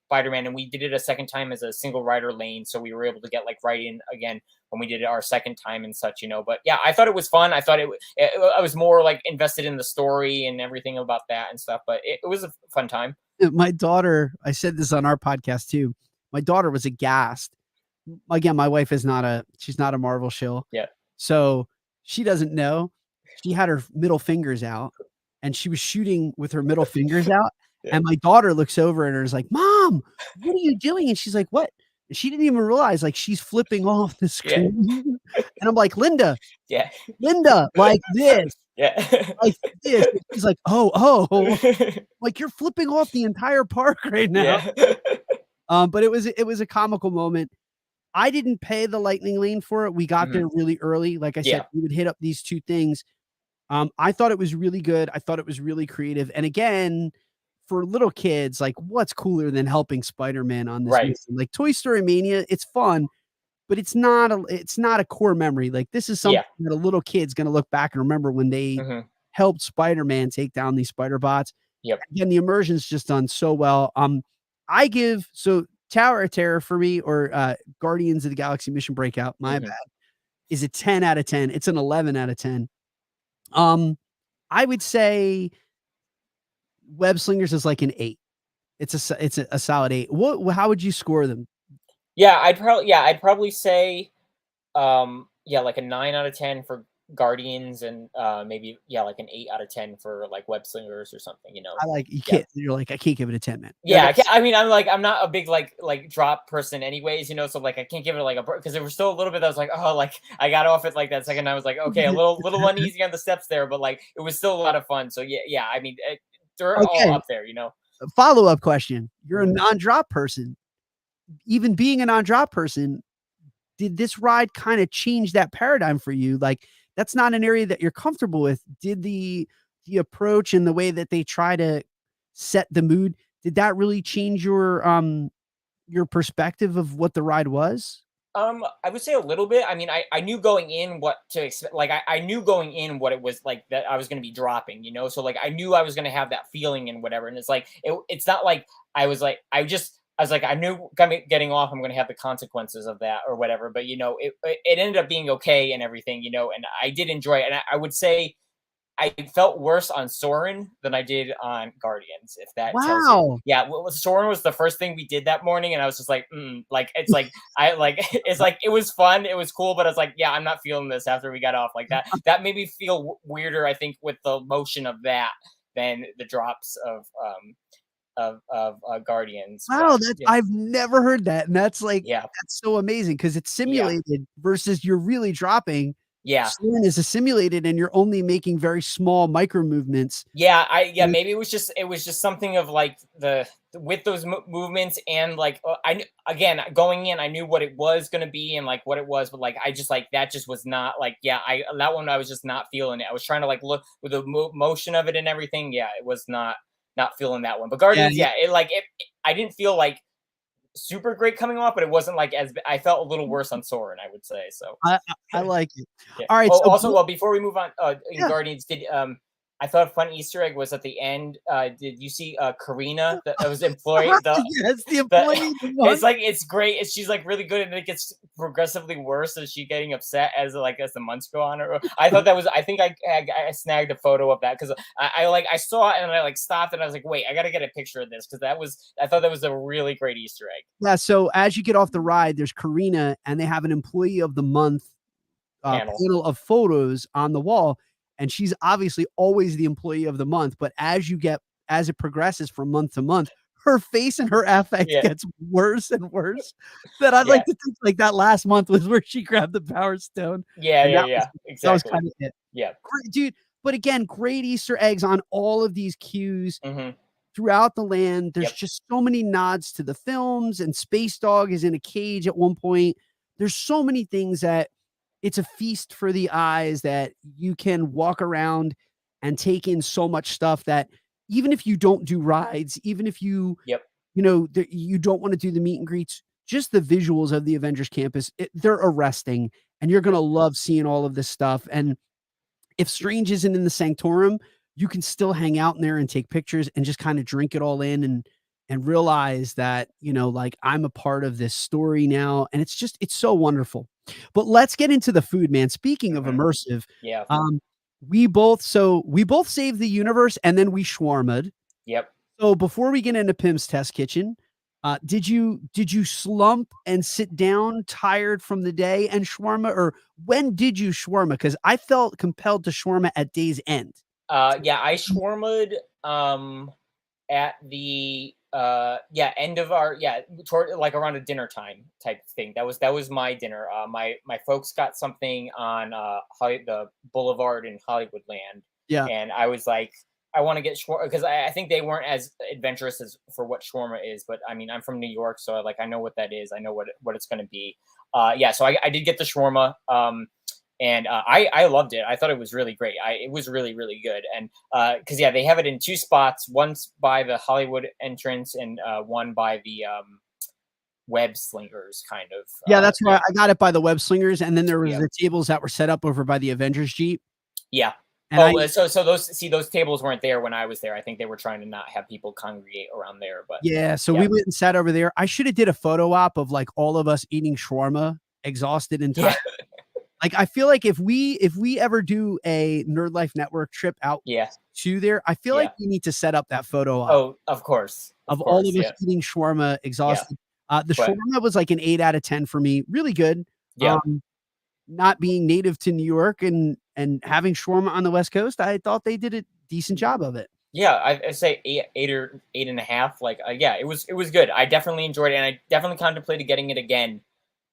Spider-Man, and we did it a second time as a single rider lane, so we were able to get like right in again when we did it our second time and such, But yeah, I thought it was fun. I thought I was more like invested in the story and everything about that and stuff, but it was a fun time. My daughter, I said this on our podcast too. My daughter was aghast. Again, my wife she's not a Marvel shill. Yeah. So she doesn't know. She had her middle fingers out and she was shooting with her middle fingers out. Yeah. And my daughter looks over at her and is like, Mom, what are you doing? And she's like, what? And she didn't even realize like she's flipping off the Yeah. screen. And I'm like, Linda, Yeah. like this, Yeah. like this. And she's like, oh, like you're flipping off the entire park right now. Yeah. But it was a comical moment. I didn't pay the lightning lane for it. We got Mhm. there really early. Like I said, Yeah. we would hit up these 2 things. I thought it was really good. I thought it was really creative. And again, for little kids, like what's cooler than helping Spider-Man on this Right. mission? Like Toy Story Mania, it's fun, but it's not a core memory. Like this is something Yeah. that a little kid's gonna look back and remember when they Mhm. helped Spider-Man take down these spider bots. Yep. Again, the immersion's just done so well. I give so Tower of Terror for me, or Guardians of the Galaxy Mission Breakout, my Mhm. bad, is a 10 out of 10. It's an 11 out of 10. Um, I would say Web Slingers is like an 8. It's a solid 8. How would you score them? Yeah, I'd probably say, yeah, like a 9 out of 10 for Guardians, and maybe yeah, like an 8 out of 10 for like Web Slingers or something. I like you Yeah. can't. You're like I can't give it a 10, man. Yeah, I mean, I'm not a big like drop person, anyways. So like I can't give it like a because there was still a little bit that was like, oh, like I got off it like that second. I was like, okay, a little uneasy on the steps there, but like it was still a lot of fun. So yeah. I mean, they're all Okay. up there. Follow up question. You're a Mhm. non-drop person. Even being a non-drop person, did this ride kind of change that paradigm for you? Like that's not an area that you're comfortable with. Did the approach and the way that they try to set the mood, did that really change your perspective of what the ride was? I would say a little bit. I mean, I knew going in what to expect. Like, I knew going in what it was like that I was going to be dropping. So like I knew I was going to have that feeling and whatever. And it's like it's not like I was like I knew getting off I'm going to have the consequences of that or whatever. But it ended up being okay and everything. And I did enjoy it. And I would say I felt worse on Soarin' than I did on Guardians, if that tells you. Wow. Yeah, well, Soarin' was the first thing we did that morning, and I was just like, like it's like I like it's like it was fun, it was cool, but I was like, yeah, I'm not feeling this after we got off like that. That made me feel weirder, I think, with the motion of that than the drops of Guardians. But Wow, that's yeah, I've never heard that, and that's like yeah, that's so amazing because it's yeah, simulated versus you're really dropping. yeah. Soaring is a simulated and you're only making very small micro movements. Yeah, Like, maybe it was just something of like with those movements and like again going in I knew what it was going to be and like what it was, but like I just like that just was not like yeah, I that one I was just not feeling it. I was trying to like look with the motion of it and everything. Yeah, it was not feeling that one. But yeah, Guardians, yeah, yeah, I didn't feel like super great coming off, but it wasn't like as I felt a little worse on Soren, I would say. So I like it. yeah. Alright, Oh, so also, well, before we move on, in yeah. Guardians, I thought a fun Easter egg was at the end. Did you see Karina, that was employee? Yes, the The employee of the it's month. like it's great. She's like really good, and it gets progressively worse as she getting upset as the months go on. Or I thought that was. I think I snagged a photo of that because I saw it and I like stopped and I was like, wait, I got to get a picture of this because I thought that was a really great Easter egg Yeah, so as you get off the ride, there's Karina, and they have an employee of the month panel. panel of photos on the wall, and she's obviously always the employee of the month. But as it progresses from month to month, her face and her affect Yeah, gets worse and worse. That I'd yeah, like to think like that last month was where she grabbed the Power Stone, and yeah. that was Exactly. kind of it. Yeah. Great, dude. But again, great Easter eggs on all of these cues Hmm. throughout the land. There's Yep. just so many nods to the films, and Space Dog is in a cage at one point. There's so many things that it's a feast for the eyes that you can walk around and take in so much stuff that even if you don't do rides, even if Yep. you don't want to do the meet and greets, just the visuals of the Avengers Campus, they're arresting, and you're gonna Yep. love seeing all of this stuff. And if Strange isn't in the Sanctorum, you can still hang out in there and take pictures and just kind of drink it all in and realize that, like I'm a part of this story now. And it's so wonderful. But let's get into the food, man. Speaking of Hmm. immersive, Yeah. um, we both saved the universe and then we shawarma'd. Yep. So before we get into Pim's Test Kitchen, did you slump and sit down tired from the day and shawarma, or when did you shawarma? Because I felt compelled to shawarma at day's end. Yeah, I shawarma'd at the end of our toward like around a dinner time type thing. That was my dinner. My folks got something on the Boulevard in Hollywoodland, Yeah, and I was like, I want to get shawarma because I think they weren't as adventurous as for what shawarma is. But I mean, I'm from New York, so I know what that is. I know what it's going to be. Yeah, so I did get the shawarma. And I loved it. I thought it was really great. It was really really good. And because yeah, they have it in two spots. One's by the Hollywood entrance, and one by the web slingers kind of. yeah, that's why Yeah, I got it by the web slingers, and then there was yeah, the tables that were set up over by the Avengers Jeep, yeah. and I Oh, so those tables weren't there when I was there. I think they were trying to not have people congregate around there. But yeah, so yeah, we went and sat over there. I should have did a photo op of like all of us eating shawarma, exhausted and yeah, tired. Like I feel like if we ever do a Nerd Life Network trip out yeah, to there, I feel like yeah. we need to set up that photo op Oh, of course, of all of us yeah, eating shawarma yeah. exhausted. The But shawarma was like an 8 out of 10 for me, really good. yeah, Um, not being native to New York and having shawarma on the West Coast, I thought they did a decent job of it. Yeah, I say 8 or 8.5. Like, yeah, it was good. I definitely enjoyed it, and I definitely contemplated getting it again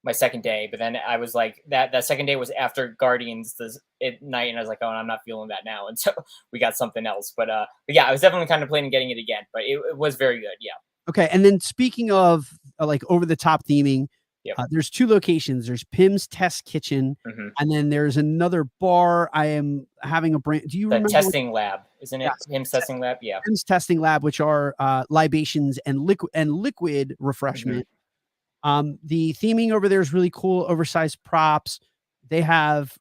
my second day. But then I was like, that second day was after Guardians at night, and I was like, oh, I'm not feeling that now, and so we got something else. But yeah, I was definitely contemplating getting it again. But it was very good. Yeah. Okay, and then speaking of, like, over the top theming, Yep. there's 2 locations. There's Pim's Test Kitchen, Hmm. and then there's another bar. I am having a brand do you The remember what? testing lab, isn't it? Yes, Him's testing lab. Yeah. Pim's Testing Lab, which are, libations and liquid Hmm. refreshment. The theming over there is really cool, oversized props. They have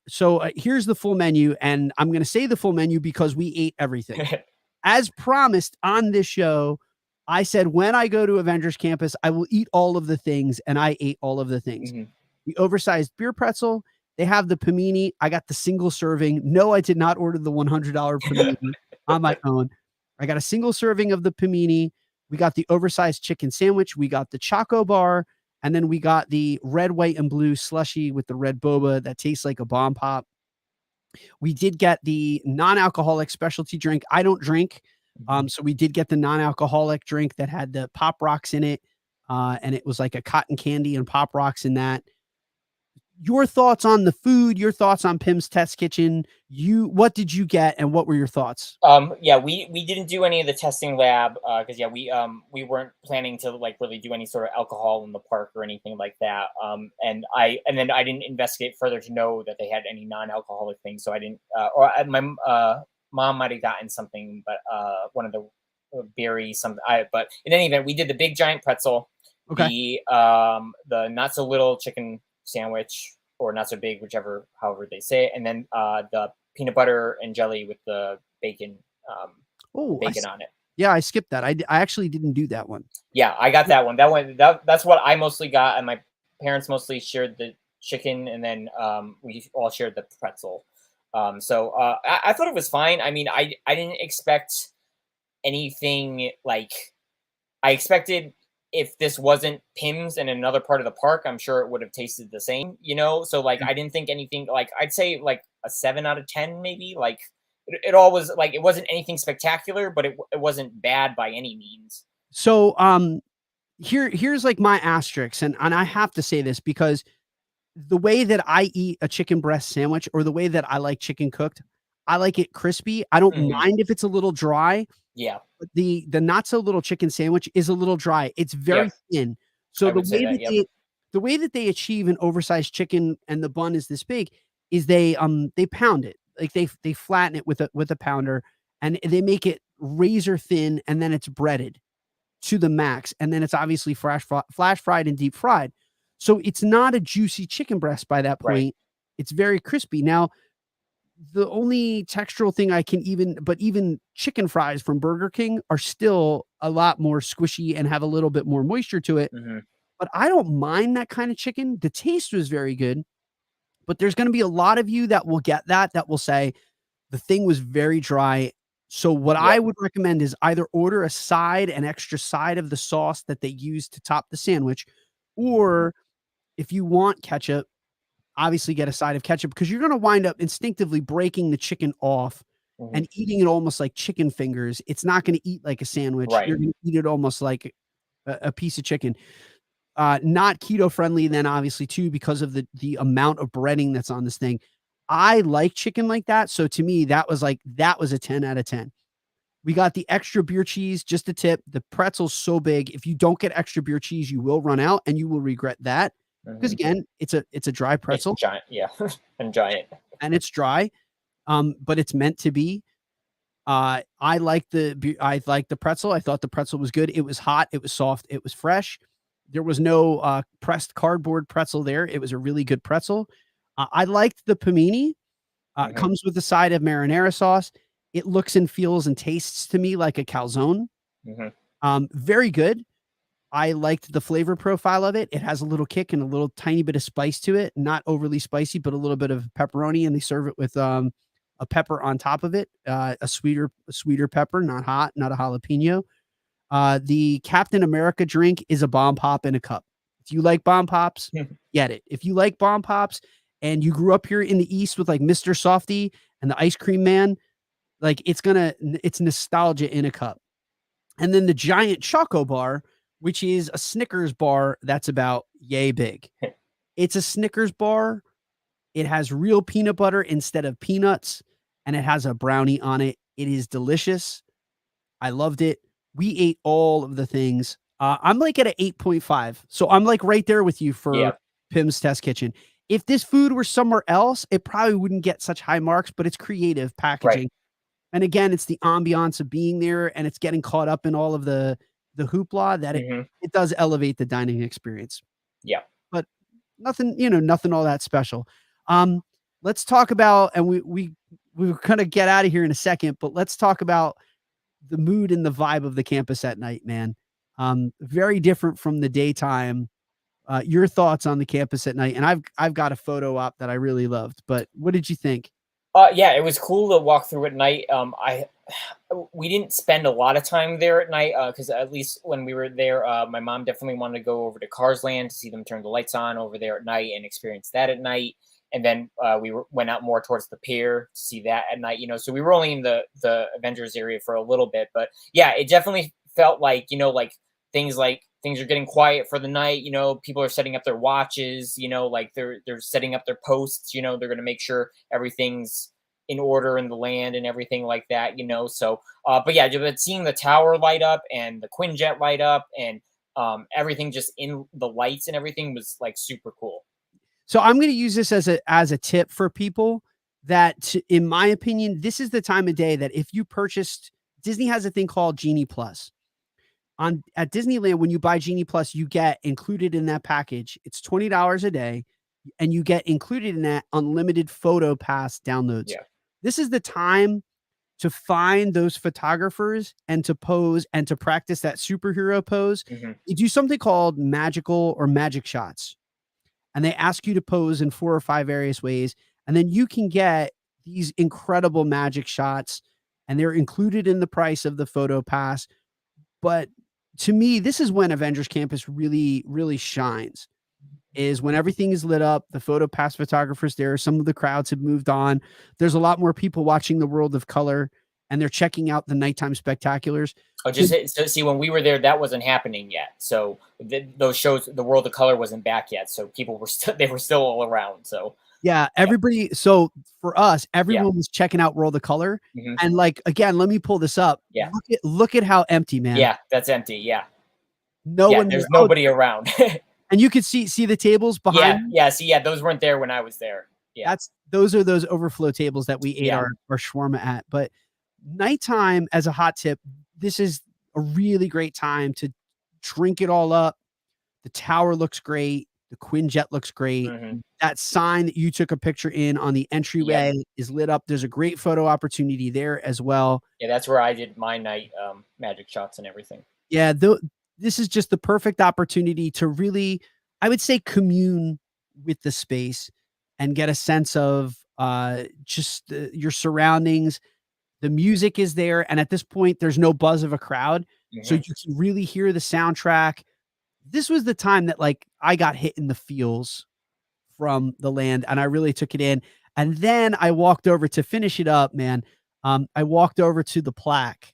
here's the full menu, and I'm gonna say the full menu because we ate everything. As promised on this show, I said, when I go to Avengers Campus, I will eat all of the things, and I ate all of the things. Hmm. The oversized beer pretzel, they have the panini. I got the single serving. No, I did not order the $100 panini on my own. I got a single serving of the panini. We got the oversized chicken sandwich. We got the Choco bar. And then we got the red, white, and blue slushy with the red boba that tastes like a bomb pop. We did get the non-alcoholic specialty drink. I don't drink, so we did get the non-alcoholic drink that had the Pop Rocks in it, and it was like a cotton candy and Pop Rocks in that. Your thoughts on the food, your thoughts on Pim's Test Kitchen. What did you get, and what were your thoughts? Yeah, we didn't do any of the testing lab because yeah, we weren't planning to like really do any sort of alcohol in the park or anything like that. And then I didn't investigate further to know that they had any non-alcoholic things, so I didn't. My mom might have gotten something, but one of the berry some. But in any event, we did the big giant pretzel, Okay. the not so little chicken sandwich, or not so big, whichever however they say it, and then the peanut butter and jelly with um, the Oh, bacon on it. yeah, I skipped that. I actually didn't do that one. Yeah, I got that one. That's what I mostly got, and my parents mostly shared the chicken, and then we all shared the pretzel. I thought it was fine. I mean, I didn't expect anything like I expected. If this wasn't Pim's in another part of the park, I'm sure it would have tasted the same, you know? So like Yeah. I didn't think anything like I'd say like a 7 out of 10 maybe. Like it all was like it wasn't anything spectacular, but it wasn't bad by any means. So, here's like my asterisks, and I have to say this because the way that I eat a chicken breast sandwich or the way that I like chicken cooked, I like it crispy. I don't Hmm. mind if it's a little dry, Yeah. but the not so little chicken sandwich is a little dry. It's very Yep. thin. So I would say that. Yep. the way that they achieve an oversized chicken and the bun is this big is they pound it. Like they flatten it with a pounder and they make it razor thin and then it's breaded to the max, and then it's obviously flash fried and deep fried. So it's not a juicy chicken breast by that Right. point. It's very crispy. Now, the only textural thing I can even chicken fries from Burger King are still a lot more squishy and have a little bit more moisture to it, Hmm. but I don't mind that kind of chicken. The taste was very good, but there's gonna be a lot of you that will get that will say, "The thing was very dry." So what I Yep. would recommend is either order an extra side of the sauce that they use to top the sandwich, or if you want ketchup, obviously get a side of ketchup because you're gonna wind up instinctively breaking the chicken off Hmm. and eating it almost like chicken fingers. It's not gonna eat like a sandwich. Right. You're gonna eat it almost like a piece of chicken. Not keto friendly then obviously too because of the amount of breading that's on this thing. I like chicken like that, so to me, that was a 10 out of 10. We got the extra beer cheese, just a tip. The pretzel's so big, if you don't get extra beer cheese, you will run out and you will regret that. Because Hmm. again, it's a dry It's pretzel giant. Yeah. And giant. and it's dry, but it's meant to be. I liked the pretzel. I thought the pretzel was good. It was hot, it was soft, it was fresh. There was no, pressed cardboard pretzel there. It was a really good pretzel. I liked the panini. It Hmm. comes with a side of marinara sauce. It looks and feels and tastes to me like a calzone. Hmm. Very good. I liked the flavor profile of it. It has a little kick and a little tiny bit of spice to it, not overly spicy, but a little bit of pepperoni, and they serve it with, a pepper on top of it, a sweeter pepper, not hot, not a jalapeno. The Captain America drink is a bomb pop in a cup. If you like bomb pops, get it. If you like bomb pops and you grew up here in the East with like Mr. Softy and the ice cream man, like it's nostalgia in a cup. And then the giant Choco bar, which is a Snickers bar that's about yay big. It's a Snickers bar. It has real peanut butter instead of peanuts, and it has a brownie on it. It is delicious. I loved it. We ate all of the things. I'm like at an 8.5. So I'm like right there with you for Yeah. Pim's Test Kitchen. If this food were somewhere else, it probably wouldn't get such high marks, but it's creative Right. packaging. And again, it's the ambiance of being there and it's getting caught up in all of the hoopla that it Hmm. it does elevate the dining experience. Yeah. But nothing, nothing all that special. Um, let's talk about, and we're gonna get out of here in a second, but let's talk about the mood and the vibe of the campus at night, man. Very different from the daytime. Your thoughts on the campus at night? And I've got a photo op that I really loved, but what did you think? Yeah, it was cool to walk through at night. I we didn't spend a lot of time there at night because at least when we were there, my mom definitely wanted to go over to Cars Land to see them turn the lights on over there at night and experience that at night. And then went out more towards the pier to see that at night. So we were only in the Avengers area for a little bit, but yeah, it definitely felt like things are getting quiet for the night. People are setting up their watches. Like they're setting up their posts. They're going to make sure everything's in order in the land and everything like that. So but yeah, but seeing the tower light up and the Quinjet light up and everything just in the lights and everything was like super cool. So I'm going to use this as a tip for people that, in my opinion, this is the time of day that if you purchased, Disney has a thing called Genie Plus. On at Disneyland, when you buy Genie Plus, you get included in that package. It's $20 a day, and you get included in that unlimited photo pass downloads. Yeah. This is the time to find those photographers and to pose and to practice that superhero pose. Hmm. You do something called magical or magic shots, and they ask you to pose in 4 or 5 various ways, and then you can get these incredible magic shots, and they're included in the price of the photo pass. But to me, this is when Avengers Campus really, really shines, is when everything is lit up, the photo pass photographers there, some of the crowds have moved on. There's a lot more people watching the World of Color, and they're checking out the nighttime spectaculars. Oh, so see, when we were there, that wasn't happening yet. So those shows, the World of Color wasn't back yet. So people were still they were still all around. So Yeah, yeah, everybody, so for us, yeah, everyone was checking out World of Color, hmm, and, like, again, let me pull this up. yeah, Look at how empty, man. yeah. That's empty. Yeah, No yeah. one there. There's Oh, nobody around. and you could see the tables behind Yeah, me? yeah. See, yeah, those weren't there when I was there. Yeah, Those are those overflow tables that we ate yeah, our shawarma at, but nighttime, as a hot tip, this is a really great time to drink it all up. The tower looks great, the Quinjet looks great. hmm, That sign that you took a picture in on the yep, entryway is lit up. There's a great photo opportunity there as well. yeah. That's where I did my night magic shots and everything. Yeah, this is just the perfect opportunity to really, I would say, commune with the space and get a sense of, just, your surroundings. The music is there, and at this point, there's no buzz of a crowd, so you Hmm. can really hear the soundtrack. This was the time that, like, I got hit in the feels from the land, and I really took it in, and then I walked over to finish it up, man. I walked over to the plaque.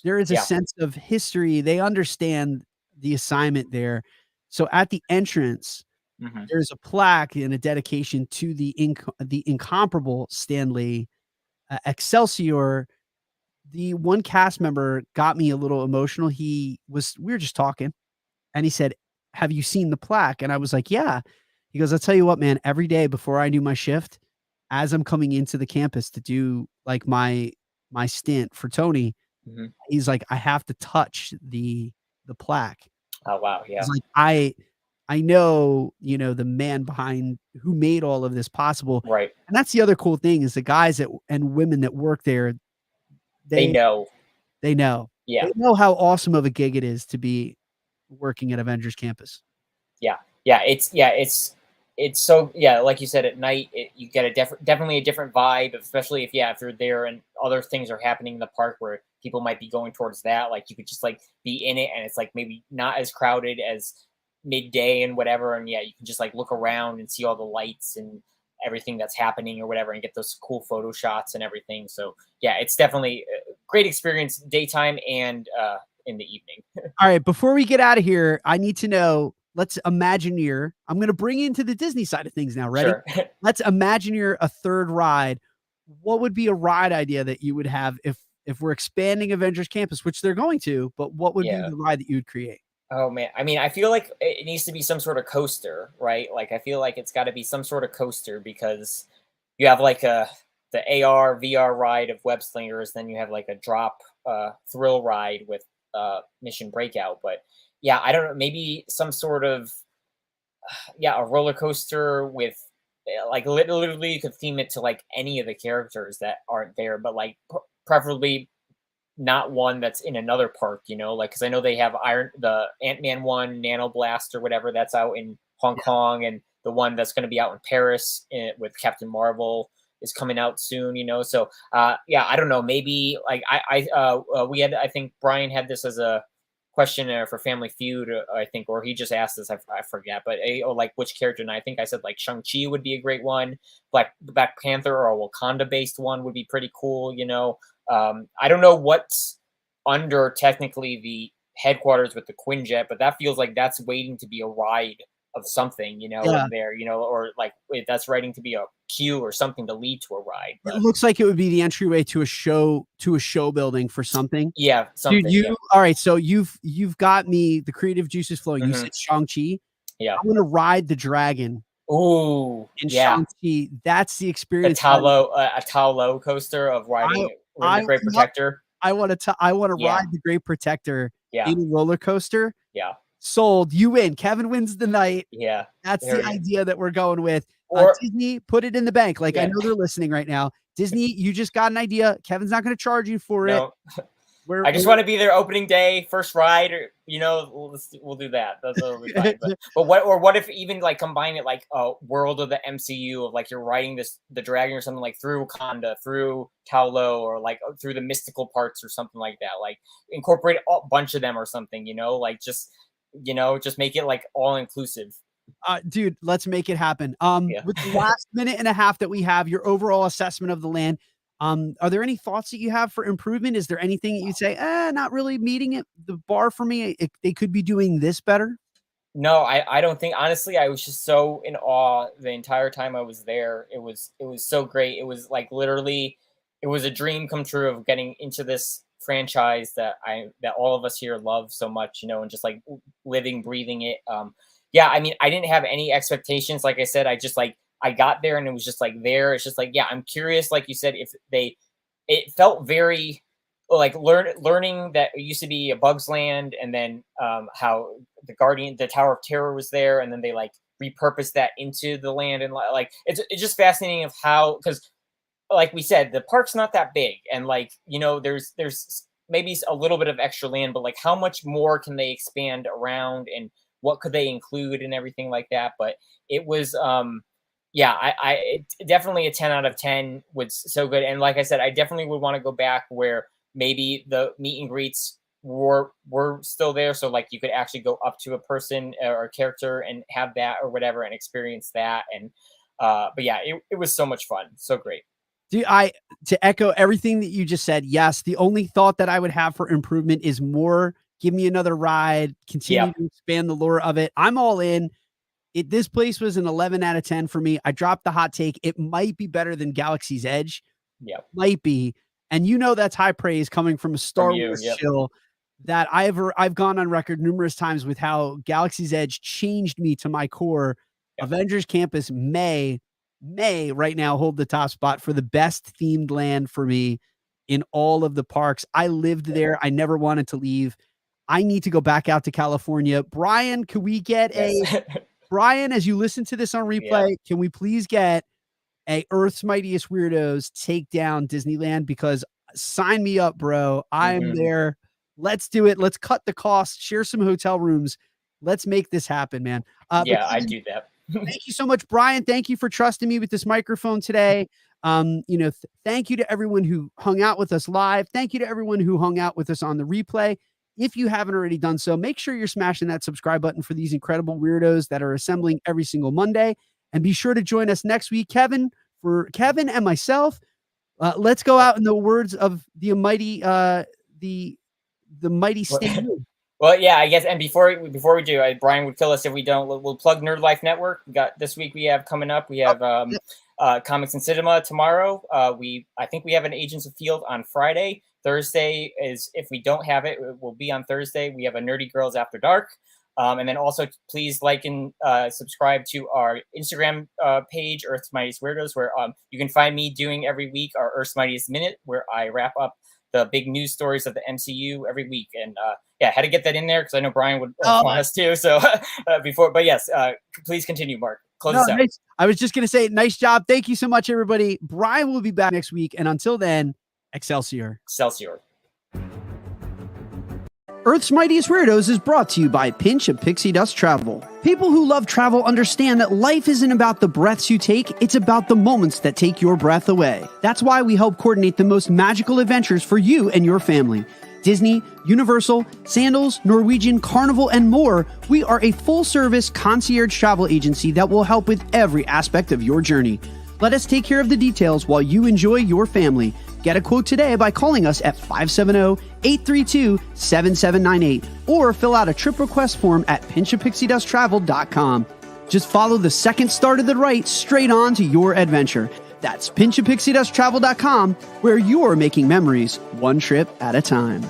There is a Yeah. sense of history. They understand the assignment there. So at the entrance, Hmm. there's a plaque and a dedication to the incomparable Stanley, Excelsior. The one cast member got me a little emotional. We were just talking, and he said, "Have you seen the plaque?" And I was like, "Yeah." He goes, "I'll tell you what, man, every day before I do my shift, as I'm coming into the campus to do, like, my stint for Tony," Hmm. he's like, "I have to touch the plaque." Oh wow. He's Yeah. like, I know, the man behind who made all of this possible." Right. And that's the other cool thing is the guys that and women that work there, They they know. they know. Yeah. They know how awesome of a gig it is to be working at Avengers Campus. Yeah. Yeah. It's so yeah. Like you said, at night you get a definitely a different vibe, especially if you're there and other things are happening in the park where people might be going towards that. Like you could just like be in it, and it's like maybe not as crowded as midday and whatever. And yeah, you can just like look around and see all the lights and everything that's happening or whatever, and get those cool photo shots and everything. So yeah, it's definitely a great experience daytime and in the evening. All right, before we get out of here, I need to know, let's Imagineer. I'm going to bring you into the Disney side of things now. Ready? Sure. Let's Imagineer a third ride. What would be a ride idea that you would have if we're expanding Avengers Campus, which they're going to, but what would be Yeah. the ride that you would create? Oh man, I mean, I feel like it needs to be some sort of coaster, right? Like I feel like it's got to be some sort of coaster because you have like the AR VR ride of Web Slingers, then you have like a drop thrill ride with Mission Breakout. But yeah, I don't know, maybe some sort of yeah, a roller coaster with like literally you could theme it to like any of the characters that aren't there, but like preferably not one that's in another park, you know, like because I know they have the Ant-Man one, Nano Blast or whatever that's out in Hong Kong, and the one that's going to be out in Paris with Captain Marvel is coming out soon, you know. So yeah, I don't know, maybe like we had, I think Brian had this as a question for Family Feud, I think, or he just asked this, I forget, but like which character, and I think I said like Shang-Chi would be a great one, Black Panther or a Wakanda based one would be pretty cool, you know. I don't know what's under technically the headquarters with the Quinjet, but that feels like that's waiting to be a ride of something, you know, Yeah. in there, you know, or like that's waiting to be a queue or something to lead to a ride. It But looks like it would be the entryway to a show building for something. yeah, Dude, something. you all right, so you've got me the creative juices flowing. You Hmm. said Shang-Chi. Yeah. I'm gonna ride the dragon Ooh, in yeah. Shang-Chi. That's the The experience that Talo, a Talo coaster of I riding the Great yep, Protector. I wanna Yeah, ride the Great Protector yeah, in a roller coaster. yeah, Sold. You win. Kevin wins the night. yeah. That's There the we go. idea that we're going with. Or Disney, put it in the bank. Like, I yeah, know they're listening right now. Disney, you just got an idea. Kevin's not gonna charge you for it. no, We're I just want to be there opening day, first ride, or you know, we'll do that. That'll be fine. But what if even like combine it like a world of the MCU of like you're riding the dragon or something like through Wakanda, through Talo, or like through the mystical parts or something like that. Like incorporate a bunch of them or something, you know, like just just make it like all inclusive. Dude, let's make it happen. Yeah. With the last minute and a half that we have, your overall assessment of the land, are there any thoughts that you have for improvement? Is there anything that you'd say, not really meeting the bar for me? They could be doing this better. No, I don't think, honestly, I was just so in awe the entire time I was there. It was so great. It was like literally it was a dream come true of getting into this franchise that all of us here love so much, you know, and just like living, breathing it. Yeah, I mean, I didn't have any expectations. Like I said, I just like I got there and it was just like there. It's just like, yeah, I'm curious, like you said, if they it felt very like learning that it used to be a Bugs Land, and then how the Tower of Terror was there, and then they like repurposed that into the land, and like it's just fascinating of how, because like we said, the park's not that big, and like there's maybe a little bit of extra land, but like how much more can they expand around, and what could they include and everything like that. But it was yeah, definitely a 10 out of 10 was so good. And like I said, I definitely would want to go back where maybe the meet and greets were still there, so like you could actually go up to a person or a character and have that or whatever and experience that. And but yeah, it was so much fun, so great. Do I To echo everything that you just said, yes, the only thought that I would have for improvement is more, give me another ride, continue Yeah, to expand the lore of it. I'm all in. This place was an 11 out of 10 for me. I dropped the hot take. It might be better than Galaxy's Edge. yeah, Might be. And you know that's high praise coming from a from Star you, Wars yep, shill that I've gone on record numerous times with how Galaxy's Edge changed me to my core. yep, Avengers Campus may right now hold the top spot for the best themed land for me in all of the parks. I lived yep. there. I never wanted to leave. I need to go back out to California. Brian, could we get Yes. Brian, as you listen to this on Yeah, replay, can we please get a Earth's Mightiest Weirdos take down Disneyland? Because sign me up, bro. I'm hmm, there. Let's do it. Let's cut the cost, share some hotel rooms. Let's make this happen, man. But yeah, I Kevin, do that. thank you so much, Brian. Thank you for trusting me with this microphone today. Thank you to everyone who hung out with us live. Thank you to everyone who hung out with us on the replay. If you haven't already done so, make sure you're smashing that subscribe button for these incredible weirdos that are assembling every single Monday. And be sure to join us next week, Kevin, for Kevin and myself. Let's go out in the words of the mighty, the mighty Sting. Well, yeah, I guess. And before we do, Brian would kill us if we don't. We'll plug Nerd Life Network. We got this week. We have coming up. We have Comics and Cinema tomorrow. I think we have an Agents of Field on Friday. Thursday is, if we don't have it, it will be on Thursday. We have a Nerdy Girls After Dark. And then also please like and subscribe to our Instagram page, Earth's Mightiest Weirdos, where you can find me doing every week our Earth's Mightiest Minute, where I wrap up the big news stories of the MCU every week. And yeah, had to get that in there because I know Brian would want us to. So but yes, please continue, Mark. Close us out. Nice. I was just going to say, nice job. Thank you so much, everybody. Brian will be back next week. And until then, Excelsior. Excelsior. Earth's Mightiest Weirdos is brought to you by Pinch of Pixie Dust Travel. People who love travel understand that life isn't about the breaths you take, it's about the moments that take your breath away. That's why we help coordinate the most magical adventures for you and your family. Disney, Universal, Sandals, Norwegian, Carnival, and more, we are a full-service concierge travel agency that will help with every aspect of your journey. Let us take care of the details while you enjoy your family. Get a quote today by calling us at 570-832-7798 or fill out a trip request form at pinchofpixiedusttravel.com. Just follow the second star to the right straight on to your adventure. That's pinchofpixiedusttravel.com, where you're making memories one trip at a time.